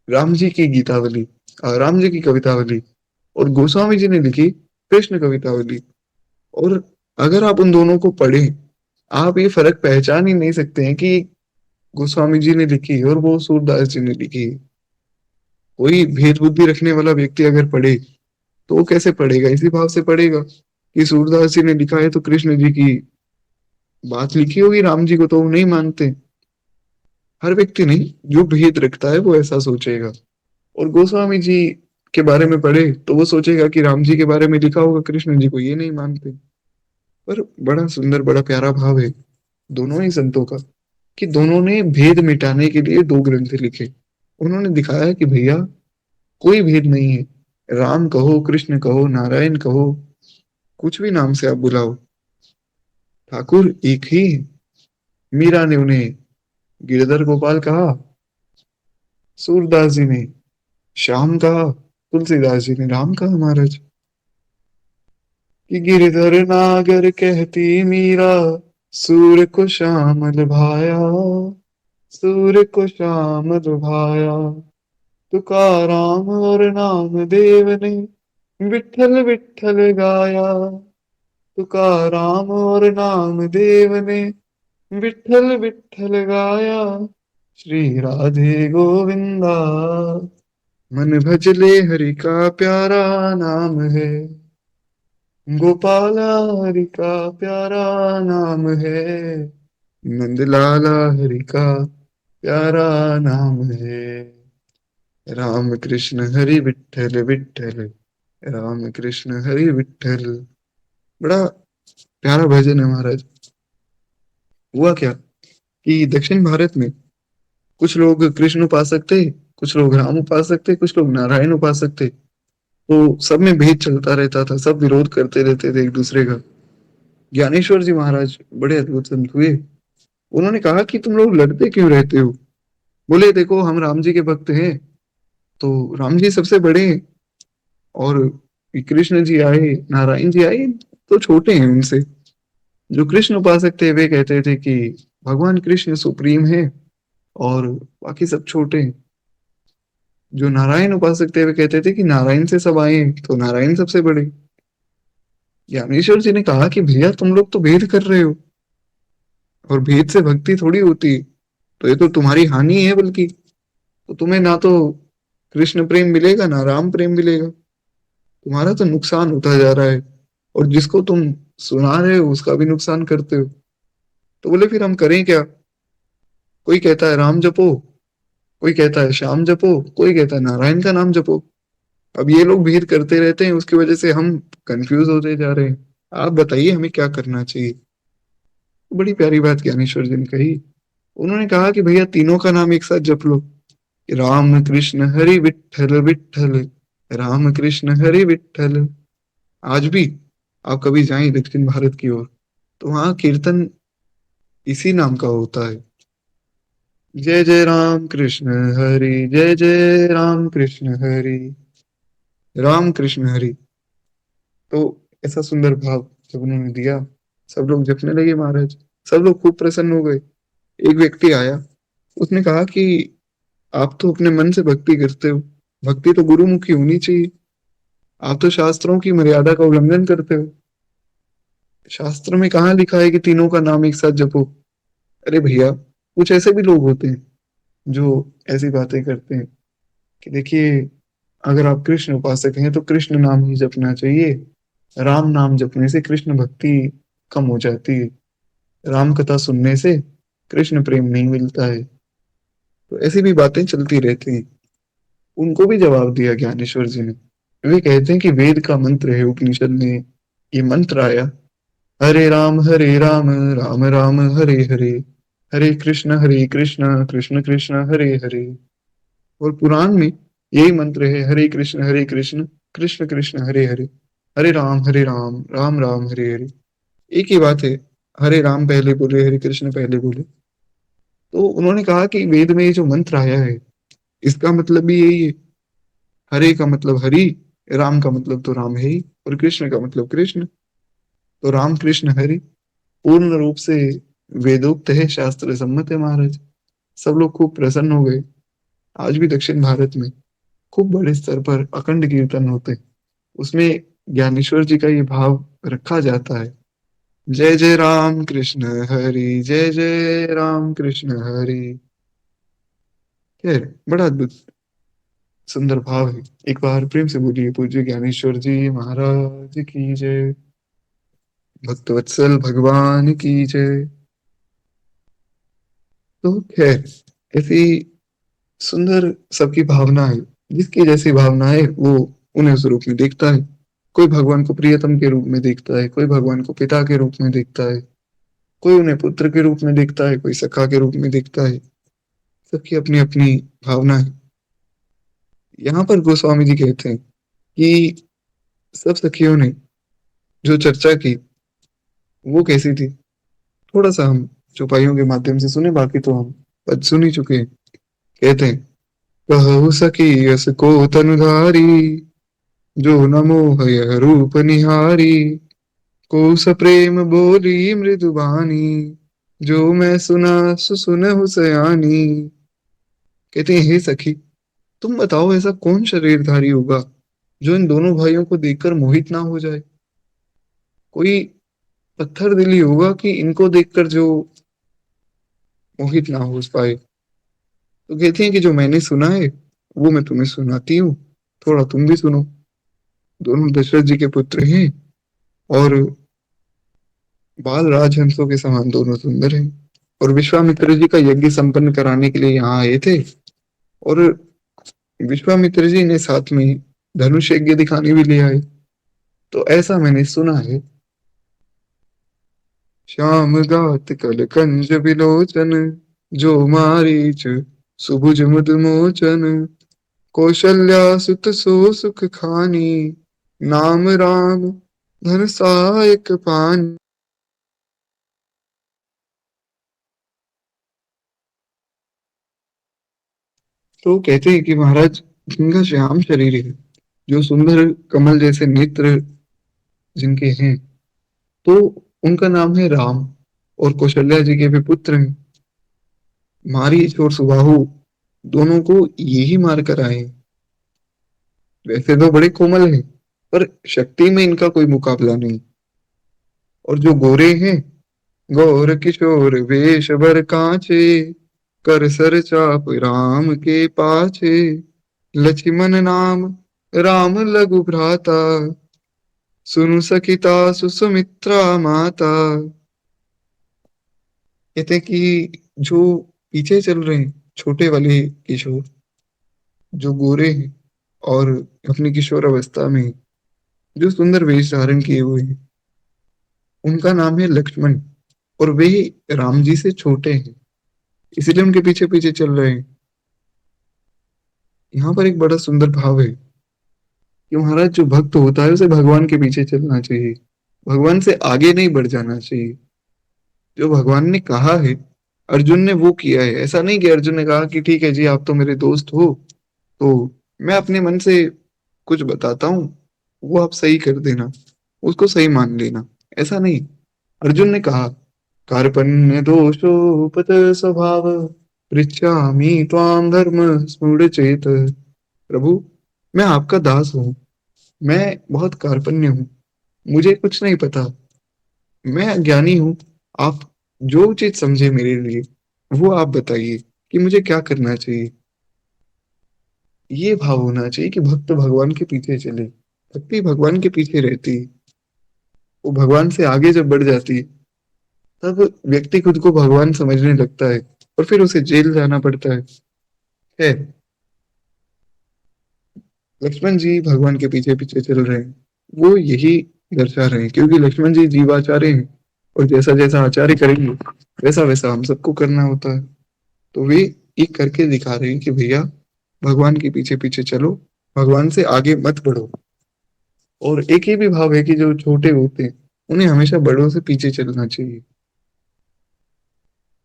राम जी की गीतावली, राम जी की कवितावली, और गोस्वामी जी ने लिखी कृष्ण कवितावली। और अगर आप उन दोनों को पढ़ें, आप ये फर्क पहचान ही नहीं सकते हैं कि गोस्वामी जी ने लिखी है और वो सूरदास जी ने लिखी है। कोई भेद बुद्धि रखने वाला व्यक्ति अगर पढ़े, तो वो कैसे पढ़ेगा? इसी भाव से पढ़ेगा कि सूरदास जी ने लिखा है तो कृष्ण जी की बात लिखी होगी, राम जी को तो वो नहीं मानते। हर व्यक्ति नहीं, जो भेद रखता है वो ऐसा सोचेगा। और गोस्वामी जी के बारे में पढ़े तो वो सोचेगा कि राम जी के बारे में लिखा होगा, कृष्ण जी को ये नहीं मानते। पर बड़ा सुंदर बड़ा प्यारा भाव है दोनों ही संतों का, कि दोनों ने भेद मिटाने के लिए दो ग्रंथ लिखे। उन्होंने दिखाया कि भैया कोई भेद नहीं है, राम कहो, कृष्ण कहो, नारायण कहो, कुछ भी नाम से आप बुलाओ, ठाकुर एक ही है। मीरा ने उन्हें गिरधर गोपाल कहा, सूरदास जी ने श्याम कहा, तुलसीदास जी ने राम कहा महाराज। कि गिरधर नागर कहती मीरा, सूर को श्याम लुभाया, सूर को श्याम लुभाया। तुकाराम और नामदेव ने विठ्ठल विठ्ठल गाया, तुकाराम और नामदेव ने विठ्ठल विठ्ठल गाया। श्री राधे गोविंदा, मन भजले हरि का प्यारा नाम है, गोपाला हरि का प्यारा नाम है, नंदलाला हरि का प्यारा नाम है। राम कृष्ण हरि विठ्ठल विठ्ठल, राम कृष्ण हरि विठ्ठल। बड़ा प्यारा भजन है महाराज। हुआ क्या कि दक्षिण भारत में कुछ लोग कृष्ण उपासक थे, कुछ लोग राम उपासक थे, कुछ लोग नारायण उपासक थे। तो सब में भेद चलता रहता था, सब विरोध करते रहते थे एक दूसरे का। ज्ञानेश्वर जी महाराज बड़े अद्भुत संत हुए। उन्होंने कहा कि तुम लोग लड़ते क्यों रहते हो? बोले देखो हम राम जी के भक्त हैं, तो राम जी सबसे बड़े हैं, और कृष्ण जी आए, नारायण जी आए, तो छोटे हैं उनसे। जो कृष्ण उपासक थे वे कहते थे कि भगवान कृष्ण सुप्रीम है और बाकी सब छोटे हैं। जो नारायण उपासक थे वे कहते थे कि नारायण से सब आए हैं, तो नारायण सबसे बड़े। ज्ञानेश्वर जी ने कहा कि भैया तुम लोग तो भेद कर रहे हो, और भेद से भक्ति थोड़ी होती है। तो ये तो तुम्हारी हानि है, बल्कि तो तुम्हें ना तो कृष्ण प्रेम मिलेगा ना राम प्रेम मिलेगा, तुम्हारा तो नुकसान होता जा रहा है, और जिसको तुम सुना रहे हो उसका भी नुकसान करते हो। तो बोले फिर हम करें क्या? कोई कहता है राम जपो, कोई कहता है श्याम जपो, कोई कहता है नारायण का नाम जपो। अब ये लोग भेद करते रहते हैं, उसकी वजह से हम कंफ्यूज होते जा रहे हैं। आप बताइए हमें क्या करना चाहिए? तो बड़ी प्यारी बात ज्ञानेश्वर जी ने कही। उन्होंने कहा कि भैया तीनों का नाम एक साथ जप लो, राम कृष्ण हरि विठ्ठल विठ्ठल, राम कृष्ण हरि विठ्ठल। आज भी आप कभी जाएं दक्षिण भारत की ओर, तो वहां कीर्तन इसी नाम का होता है। जय जय राम कृष्ण हरि, जय जय राम कृष्ण हरि, राम कृष्ण हरि। तो ऐसा सुंदर भाव जब उन्होंने दिया, सब लोग जपने लगे महाराज। सब लोग खूब प्रसन्न हो गए। एक व्यक्ति आया, उसने कहा कि आप तो अपने मन से भक्ति करते हो, भक्ति तो गुरुमुखी होनी चाहिए, आप तो शास्त्रों की मर्यादा का उल्लंघन करते हो। शास्त्र में कहाँ लिखा है कि तीनों का नाम एक साथ जपो? अरे भैया, कुछ ऐसे भी लोग होते हैं जो ऐसी बातें करते हैं कि देखिए, अगर आप कृष्ण उपासक हैं तो कृष्ण नाम ही जपना चाहिए, राम नाम जपने से कृष्ण भक्ति कम हो जाती है, राम कथा सुनने से कृष्ण प्रेम नहीं मिलता है। तो ऐसी भी बातें चलती रहती हैं। उनको भी जवाब दिया ज्ञानेश्वर जी ने। वे कहते हैं कि वेद का मंत्र है, उपनिषद में ये मंत्र आया, हरे राम, राम राम हरे हरे, हरे कृष्ण कृष्ण कृष्ण हरे हरे। और पुराण में यही मंत्र है, हरे कृष्ण कृष्ण कृष्ण हरे हरे, हरे राम राम राम हरे हरे। एक ही बात है, हरे राम पहले बोले, हरे कृष्ण पहले बोले। तो उन्होंने कहा कि वेद में ये जो मंत्र आया है, इसका मतलब भी यही है। हरे का मतलब हरि, राम का मतलब तो राम है ही, और कृष्ण का मतलब कृष्ण। तो राम कृष्ण हरि पूर्ण रूप से वेदोक्त है, शास्त्र सम्मत है महाराज। सब लोग खूब प्रसन्न हो गए। आज भी दक्षिण भारत में खूब बड़े स्तर पर अखंड कीर्तन होते हैं, उसमें ज्ञानेश्वर जी का ये भाव रखा जाता है, जय जय राम कृष्ण हरि, जय जय राम कृष्ण हरि। खैर, बड़ा अद्भुत सुंदर भाव है। एक बार प्रेम से बोलिए, पूज्य ज्ञानेश्वर जी महाराज की जय, भक्तवत्सल भगवान की जय। तो खैर, ऐसी सुंदर सबकी भावना है। जिसकी जैसी भावना है वो उन्हें उस रूप में देखता है। कोई भगवान को प्रियतम के रूप में देखता है, कोई भगवान को पिता के रूप में देखता है, कोई उन्हें पुत्र के रूप में देखता है, कोई सखा के रूप में देखता है। सबकी अपनी अपनी भावना है। यहाँ पर गोस्वामी जी कहते हैं कि सब सखियों ने जो चर्चा की वो कैसी थी, थोड़ा सा हम चौपाइयों के माध्यम से सुने, बाकी तो हम पद सुन ही चुके हैं। कहते हैं, कहु सखी यस को तनुधारी, जो न मोह यह रूप निहारी। को प्रेम बोली मृदु बानी, जो मैं सुना सुनहु सयानी। कहते हैं, हे सखी, तुम बताओ ऐसा कौन शरीरधारी होगा जो इन दोनों भाइयों को देखकर मोहित ना हो जाए। कोई पत्थर दिली होगा कि इनको देखकर जो मोहित ना हो पाए। तो कहती हैं कि जो मैंने सुना है वो मैं तुम्हें सुनाती हूँ, थोड़ा तुम भी सुनो। दोनों दशरथ जी के पुत्र हैं और बाल राजहंसों के समान दोनों सुंदर हैं। और विश्वामित्र जी का यज्ञ संपन्न कराने के लिए यहाँ आए थे। और विश्वामित्र जी ने साथ में धनुष यज्ञ दिखाने भी ले आए। तो ऐसा मैंने सुना है। श्याम गात कल कंज विलोचन, जो मारीच सुभुज मुद मोचन। कौशल्या सुत सो सुख खानी, नाम राम धन सायक पान। तो कहते हैं कि महाराज, जिनका श्याम शरीर है, जो सुंदर कमल जैसे नेत्र जिनके हैं, तो उनका नाम है राम। और कौशल्या जी के भी पुत्र हैं, मारीच और सुबाहु, दोनों को यही मार कर आए हैं। वैसे तो बड़े कोमल हैं, पर शक्ति में इनका कोई मुकाबला नहीं। और जो गोरे हैं, गौर किशोर वेश बर कांचे, कर सर चाप राम के पाछे। लक्ष्मण नाम राम लघु भ्राता, सुनु सखिता सुमित्रा माता। कहते हैं कि जो पीछे चल रहे हैं छोटे वाले किशोर, जो गोरे हैं और अपनी किशोर अवस्था में जो सुंदर वेश धारण किए हुए हैं, उनका नाम है लक्ष्मण। और वे राम जी से छोटे हैं, इसीलिए उनके पीछे पीछे चल रहे हैं। यहाँ पर एक बड़ा सुंदर भाव है कि महाराज, जो भक्त होता है उसे भगवान के पीछे चलना चाहिए, भगवान से आगे नहीं बढ़ जाना चाहिए। जो भगवान ने कहा है, अर्जुन ने वो किया है। ऐसा नहीं कि अर्जुन ने कहा कि ठीक है जी, आप तो मेरे दोस्त हो, तो मैं अपने मन से कुछ बताता हूँ, वो आप सही कर देना, उसको सही मान लेना। ऐसा नहीं। अर्जुन ने कहा, कार्पण्य दोषोपत स्वभाव, पृच्छामि त्वाम धर्म स्मृण चेत। प्रभु, मैं आपका दास हूँ, मैं बहुत कार्पण्य हूँ, मुझे कुछ नहीं पता, मैं अज्ञानी हूँ। आप जो चीज समझे मेरे लिए वो आप बताइए कि मुझे क्या करना चाहिए। ये भाव होना चाहिए कि भक्त भगवान के पीछे चले, भक्ति भगवान के पीछे रहती है। वो भगवान से आगे जब बढ़ जाती है, तब व्यक्ति खुद को भगवान समझने लगता है और फिर उसे जेल जाना पड़ता है। लक्ष्मण जी भगवान के पीछे पीछे चल रहे हैं, वो यही दर्शा रहे हैं, क्योंकि लक्ष्मण जी जीवाचार्य हैं और जैसा जैसा आचार्य करेंगे वैसा वैसा हम सबको करना होता है। तो वे एक करके दिखा रहे हैं कि भैया, भगवान के पीछे पीछे चलो, भगवान से आगे मत बढ़ो। और एक ही भी भाव है कि जो छोटे होते हैं उन्हें हमेशा बड़ों से पीछे चलना चाहिए।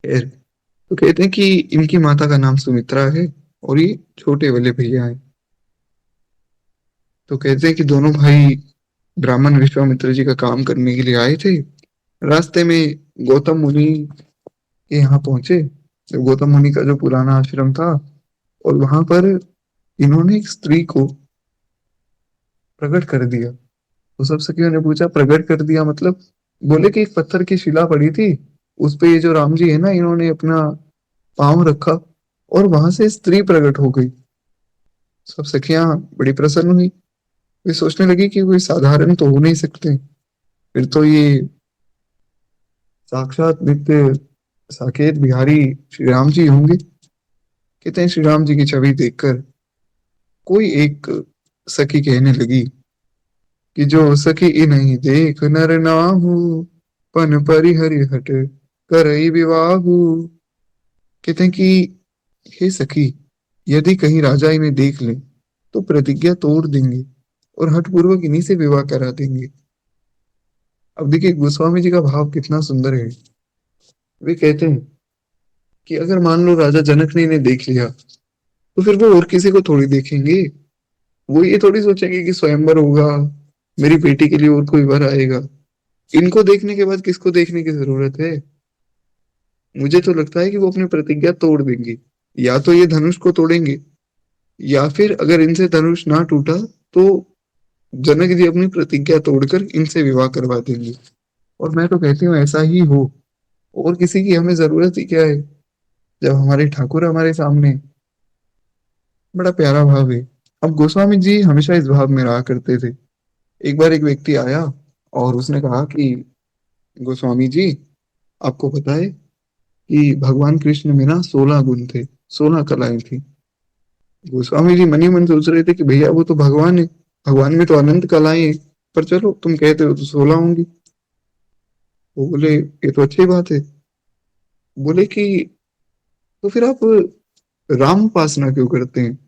खैर, तो कहते हैं कि इनकी माता का नाम सुमित्रा है और ये छोटे वाले भैया हैं। तो कहते हैं कि दोनों भाई ब्राह्मण विश्वामित्र जी का काम करने के लिए आए थे। रास्ते में गौतम मुनि के यहाँ पहुंचे, तो गौतम मुनि का जो पुराना आश्रम था, और वहां पर इन्होंने एक स्त्री को प्रकट कर दिया। तो सब सखियों ने पूछा, प्रकट कर दिया मतलब? बोले कि एक पत्थर की शिला पड़ी थी, उस पे ये जो राम जी है ना, इन्होंने अपना पांव रखा और वहां से स्त्री प्रकट हो गई। सब सखियां बड़ी प्रसन्न हुई। वे सोचने लगी कि कोई साधारण तो हो नहीं सकते, फिर तो ये साक्षात नित्य साकेत बिहारी श्री राम जी होंगे। कहते हैं, श्री राम जी की छवि देखकर कोई एक सखी कहने लगी कि जो सखी इन्हीं देख नर नाहु, पन परिहरि हट करई विवाहु। कहते हैं कि हे सखी, यदि कहीं राजा इन्हें देख ले तो प्रतिज्ञा तोड़ देंगे और हठपूर्वक इन्हीं से विवाह करा देंगे। अब देखिए गोस्वामी जी का भाव कितना सुंदर है। वे कहते हैं कि अगर मान लो राजा जनक ने इन्हें देख लिया तो फिर वो और किसी को थोड़ी देखेंगे। वो ये थोड़ी सोचेंगे कि स्वयंवर होगा, मेरी बेटी के लिए और कोई वर आएगा। इनको देखने के बाद किसको देखने की जरूरत है? मुझे तो लगता है कि वो अपनी प्रतिज्ञा तोड़ देंगे। या तो ये धनुष को तोड़ेंगे, या फिर अगर इनसे धनुष ना टूटा तो जनक जी अपनी प्रतिज्ञा तोड़कर इनसे विवाह करवा देंगे। और मैं तो कहती हूँ ऐसा ही हो। और किसी की हमें जरूरत ही क्या है, जब हमारे ठाकुर हमारे सामने। बड़ा प्यारा भाव है। अब गोस्वामी जी हमेशा इस भाव में रहा करते थे। एक बार एक व्यक्ति आया और उसने कहा कि गोस्वामी जी, आपको पता है कि भगवान कृष्ण में ना 16 गुण थे, 16 कलाएं थी। गोस्वामी जी मन ही मन सोच रहे थे कि भैया वो तो भगवान है, भगवान में तो अनंत कलाएं हैं, पर चलो तुम कहते हो तो 16 होंगी। वो बोले ये तो अच्छी बात है। बोले कि तो फिर आप राम उपासना क्यों करते हैं?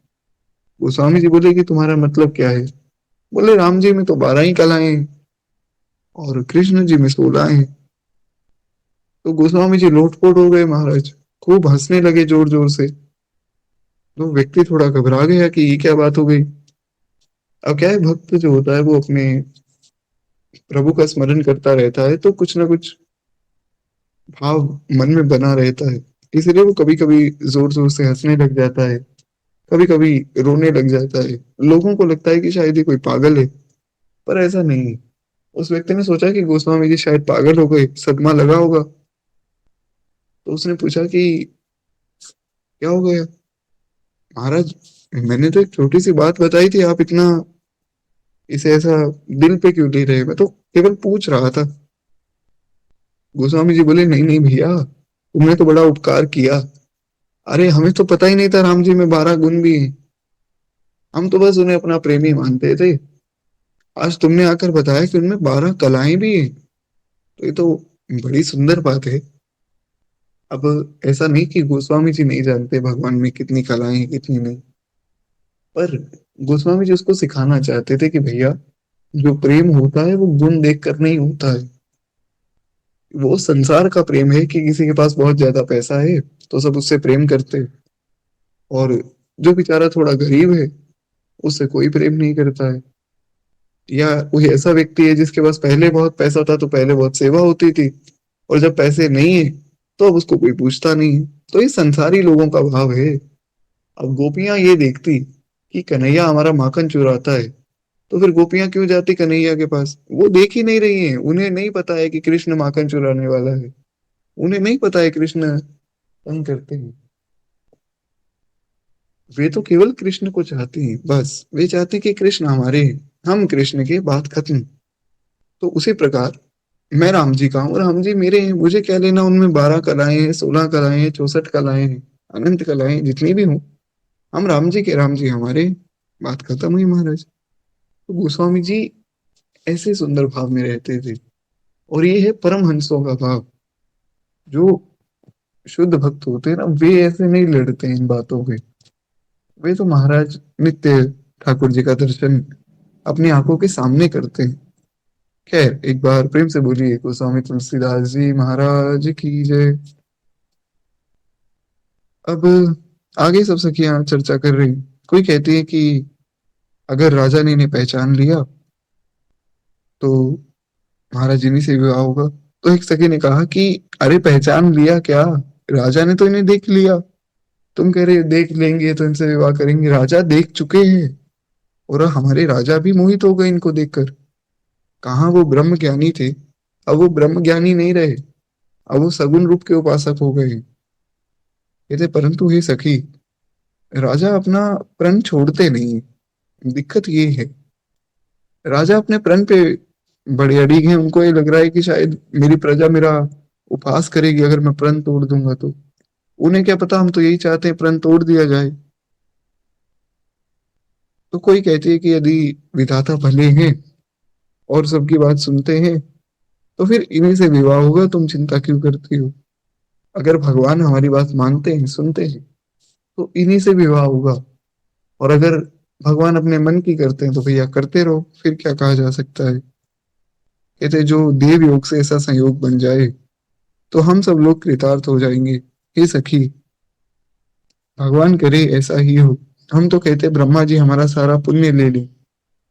गोस्वामी जी बोले कि तुम्हारा मतलब क्या है? बोले राम जी में तो 12 ही कलाएं हैं और कृष्ण जी में 16 हैं। तो गोस्वामी जी लोटपोट हो गए महाराज, खूब हंसने लगे जोर जोर से। तो व्यक्ति थोड़ा घबरा गया कि ये क्या बात हो गई। अब क्या है, भक्त जो होता है वो अपने प्रभु का स्मरण करता रहता है तो कुछ ना कुछ भाव मन में बना रहता है। इसलिए वो कभी कभी जोर जोर से हंसने लग जाता है, कभी कभी रोने लग जाता है। लोगों को लगता है कि शायद ये कोई पागल है, पर ऐसा नहीं है। उस व्यक्ति ने सोचा कि गोस्वामी जी शायद पागल हो गए, सदमा लगा होगा। तो उसने पूछा कि क्या हो गया महाराज, मैंने तो एक छोटी सी बात बताई थी, आप इतना इसे ऐसा दिल पे क्यों ले रहे हैं? मैं तो केवल पूछ रहा था। गोस्वामी जी बोले नहीं नहीं भैया, तुमने तो बड़ा उपकार किया। अरे हमें तो पता ही नहीं था राम जी में 12 गुण भी हैं। हम तो बस उन्हें अपना प्रेमी मानते थे। आज तुमने आकर बताया कि उनमें 12 कलाएं भी हैं, तो ये तो बड़ी सुंदर बात है। अब ऐसा नहीं कि गोस्वामी जी नहीं जानते भगवान में कितनी कलाएं हैं कितनी नहीं, पर गोस्वामी जी उसको सिखाना चाहते थे कि भैया, जो प्रेम होता है वो गुण देख कर नहीं होता है। वो संसार का प्रेम है कि किसी के पास बहुत ज्यादा पैसा है तो सब उससे प्रेम करते हैं, और जो बेचारा थोड़ा गरीब है उससे कोई प्रेम नहीं करता है। या कोई ऐसा व्यक्ति है जिसके पास पहले बहुत पैसा था तो पहले बहुत सेवा होती थी, और जब पैसे नहीं है तो अब उसको कोई पूछता नहीं है। तो ये संसारी लोगों का भाव है। अब गोपियां ये देखती कि कन्हैया हमारा माखन चुराता है, तो फिर गोपियां क्यों जाती कन्हैया के पास? वो देख ही नहीं रही हैं, उन्हें नहीं पता है कि कृष्ण माखन चुराने वाला है। उन्हें नहीं पता है कृष्ण तंग करते हैं। वे तो केवल कृष्ण को चाहती हैं, बस वे चाहती कि कृष्ण हमारे हैं, हम कृष्ण के, बात खत्म। तो उसी प्रकार मैं राम जी का हूँ और राम जी मेरे हैं, मुझे क्या लेना उनमें 12 कलाएं हैं, 16 कलाएं हैं, 64 कलाएं हैं, अनंत कलाएं हैं, जितनी भी हूँ। हम राम जी के, राम जी हमारे हैं। बात खत्म हुई महाराज। तो गोस्वामी जी ऐसे सुंदर भाव में रहते थे। और ये है परमहंसों का भाव। जो शुद्ध भक्त होते हैं ना, वे ऐसे नहीं लड़ते हैं इन बातों पे। वे तो महाराज नित्य ठाकुर जी का दर्शन अपनी आंखों के सामने करते हैं। खैर, एक बार प्रेम से बोलिए गोस्वामी तुलसीदास जी महाराज की जय। अब आगे सब सखियां चर्चा कर रही। कोई कहती है कि अगर राजा ने इन्हें पहचान लिया तो महाराज इन्हीं से विवाह होगा। तो एक सखी ने कहा कि अरे पहचान लिया क्या, राजा ने तो इन्हें देख लिया। तुम कह रहे हो देख लेंगे तो इनसे विवाह करेंगे, राजा देख चुके हैं। और हमारे राजा भी मोहित हो गए इनको देखकर। कहाँ वो ब्रह्म ज्ञानी थे, अब वो ब्रह्म ज्ञानी नहीं रहे, अब वो सगुण रूप के उपासक हो गए। कहते परंतु हे सखी, राजा अपना प्रण छोड़ते नहीं। दिक्कत ये है, राजा अपने प्रण पे बड़े अड़िग हैं। उनको ये लग रहा है कि शायद मेरी प्रजा मेरा उपहास करेगी अगर मैं प्रण तोड़ दूंगा तो। उन्हें क्या पता, हम तो यही चाहते हैं प्रण तोड़ दिया जाए। तो कोई कहती है कि यदि विधाता भले हैं और सबकी बात सुनते हैं तो फिर इन्हीं से विवाह होगा, तुम चिंता क्यों करती हो? अगर भगवान हमारी बात मानते हैं सुनते हैं तो इन्हीं से विवाह होगा। और अगर भगवान अपने मन की करते हैं तो भैया करते रहो, फिर क्या कहा जा सकता है। कहते जो देव योग से ऐसा संयोग बन जाए तो हम सब लोग कृतार्थ हो जाएंगे। हे सखी, भगवान करे ऐसा ही हो। हम तो कहते ब्रह्मा जी हमारा सारा पुण्य ले ले,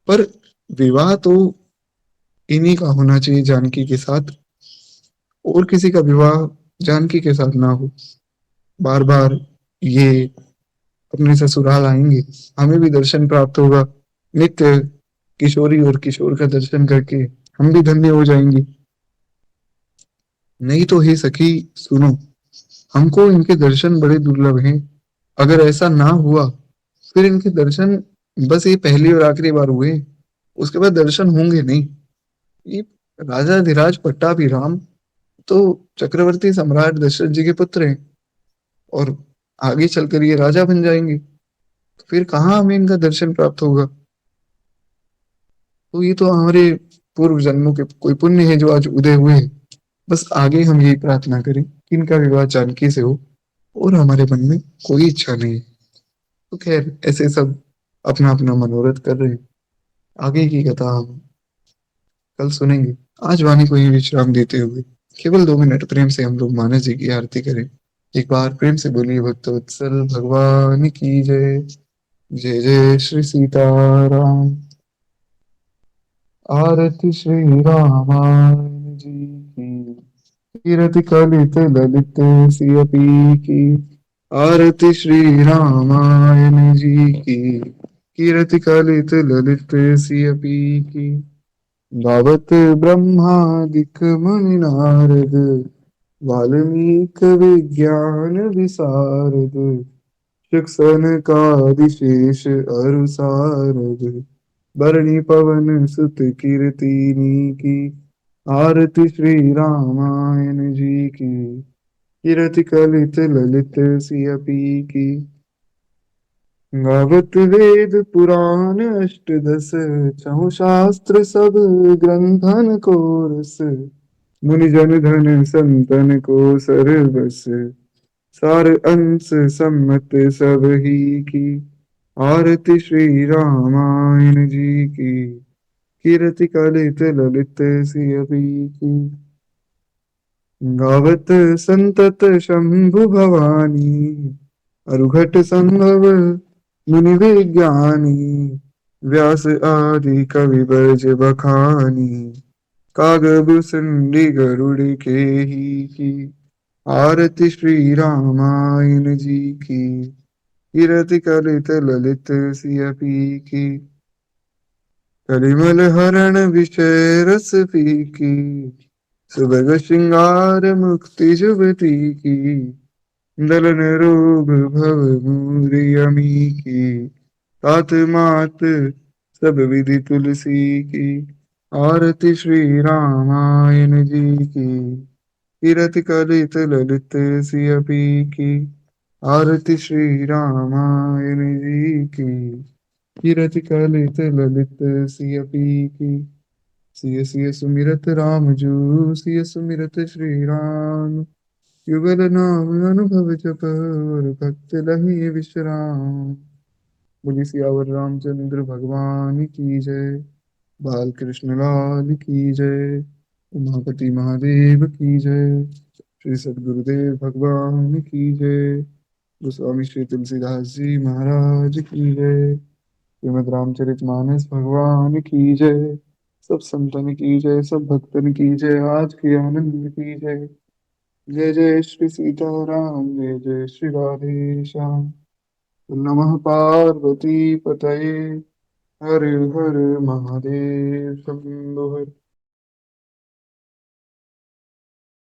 पर विवाह तो इन्हीं का होना चाहिए जानकी के साथ, और किसी का विवाह जानकी के साथ ना हो। बार बार ये अपने ससुराल आएंगे, हमें भी दर्शन प्राप्त होगा, नित्य किशोरी और किशोर का दर्शन करके हम भी धन्य हो जाएंगे। नहीं तो हे सखी सुनो, हमको इनके दर्शन बड़े दुर्लभ हैं। अगर ऐसा ना हुआ, फिर इनके दर्शन बस ये पहली और आखिरी बार हुए, उसके बाद दर्शन होंगे नहीं। ये राजाधिराज पट्टाभिराम तो चक्रवर्ती सम्राट दशरथ जी के पुत्र हैं, और आगे चलकर ये राजा बन जाएंगे, तो फिर कहाँ हमें इनका दर्शन प्राप्त होगा। तो ये तो हमारे पूर्व जन्मों के कोई पुण्य है जो आज उदय हुए हैं। बस आगे हम यही प्रार्थना करें कि इनका विवाह जानकी से हो, और हमारे मन में कोई इच्छा नहीं है। तो खैर ऐसे सब अपना अपना मनोरथ कर रहे हैं। आगे की कथा हम कल सुनेंगे। आज वाणी को ही विश्राम देते हुए केवल 2 मिनट प्रेम से हम लोग मानस जी की आरती करें। एक बार प्रेम से बोलिए भक्त वत्सल भगवान की जय। जय जय श्री सीताराम। आरती श्री रामायण जी की। कीरति कलित ललित सियपी की। आरती श्री रामायण जी की। कीरति कलित ललित सियपी की। गावत ब्रह्मादिक मुनि नारद। वाल्मीकि विज्ञान विशारद। शिव सनकादिशेष अरु सारद। बरणी पवन सुत कीर्तिनी की। आरती श्री रामायण जी की। कीरति कलित ललित सियपी की। गावत वेद पुराण अष्टदश। चहु शास्त्र सब ग्रंथन को रस। मुनि जन धन संतन को सरबस। सार अंश सम्मत सब ही की। आरती श्री रामायण जी की। कीरति कलित ललित सियपी की। गावत संतत शंभु भवानी। अरुघट संभव मुनि विज्ञानी। व्यास आदि कवि बरज बखानी। कागब संडि गरुड़ के ही की। आरती श्री रामायण जी की। कीरति कलित ललित सियपी की। कलिमल हरण विषय रस फीकी। सुबह श्रृंगार मुक्ति जुबती की। दलन रोग भव मूरी अमी की। तात मात सब विधि तुलसी की। आरती श्री रामायण जी की। कीरति कलित ललित सियपी की। आरती श्री रामायण जी की। कीरति कलित ललित सियपी की। सिय सिय सुमिरत राम जू सिय सुमिरत श्री राम। युगल नाम अनुभव जप और भक्त लही विश्राम। बोली सियावर रामचंद्र भगवान की जय। बाल कृष्ण लाल की जय। उमापति महादेव की जय। श्री सद्गुरुदेव भगवान की जय। गोस्वामी श्री तुलसीदास जी महाराज की जय। श्रीमद् रामचरितमानस भगवान की जय। सब संतन की जय, सब भक्तन की जय, आज के आनंद की जय। जय जय श्री सीताराम, जय जय श्री राधे श्याम। नमः पार्वती पतये। हर हर महादेव।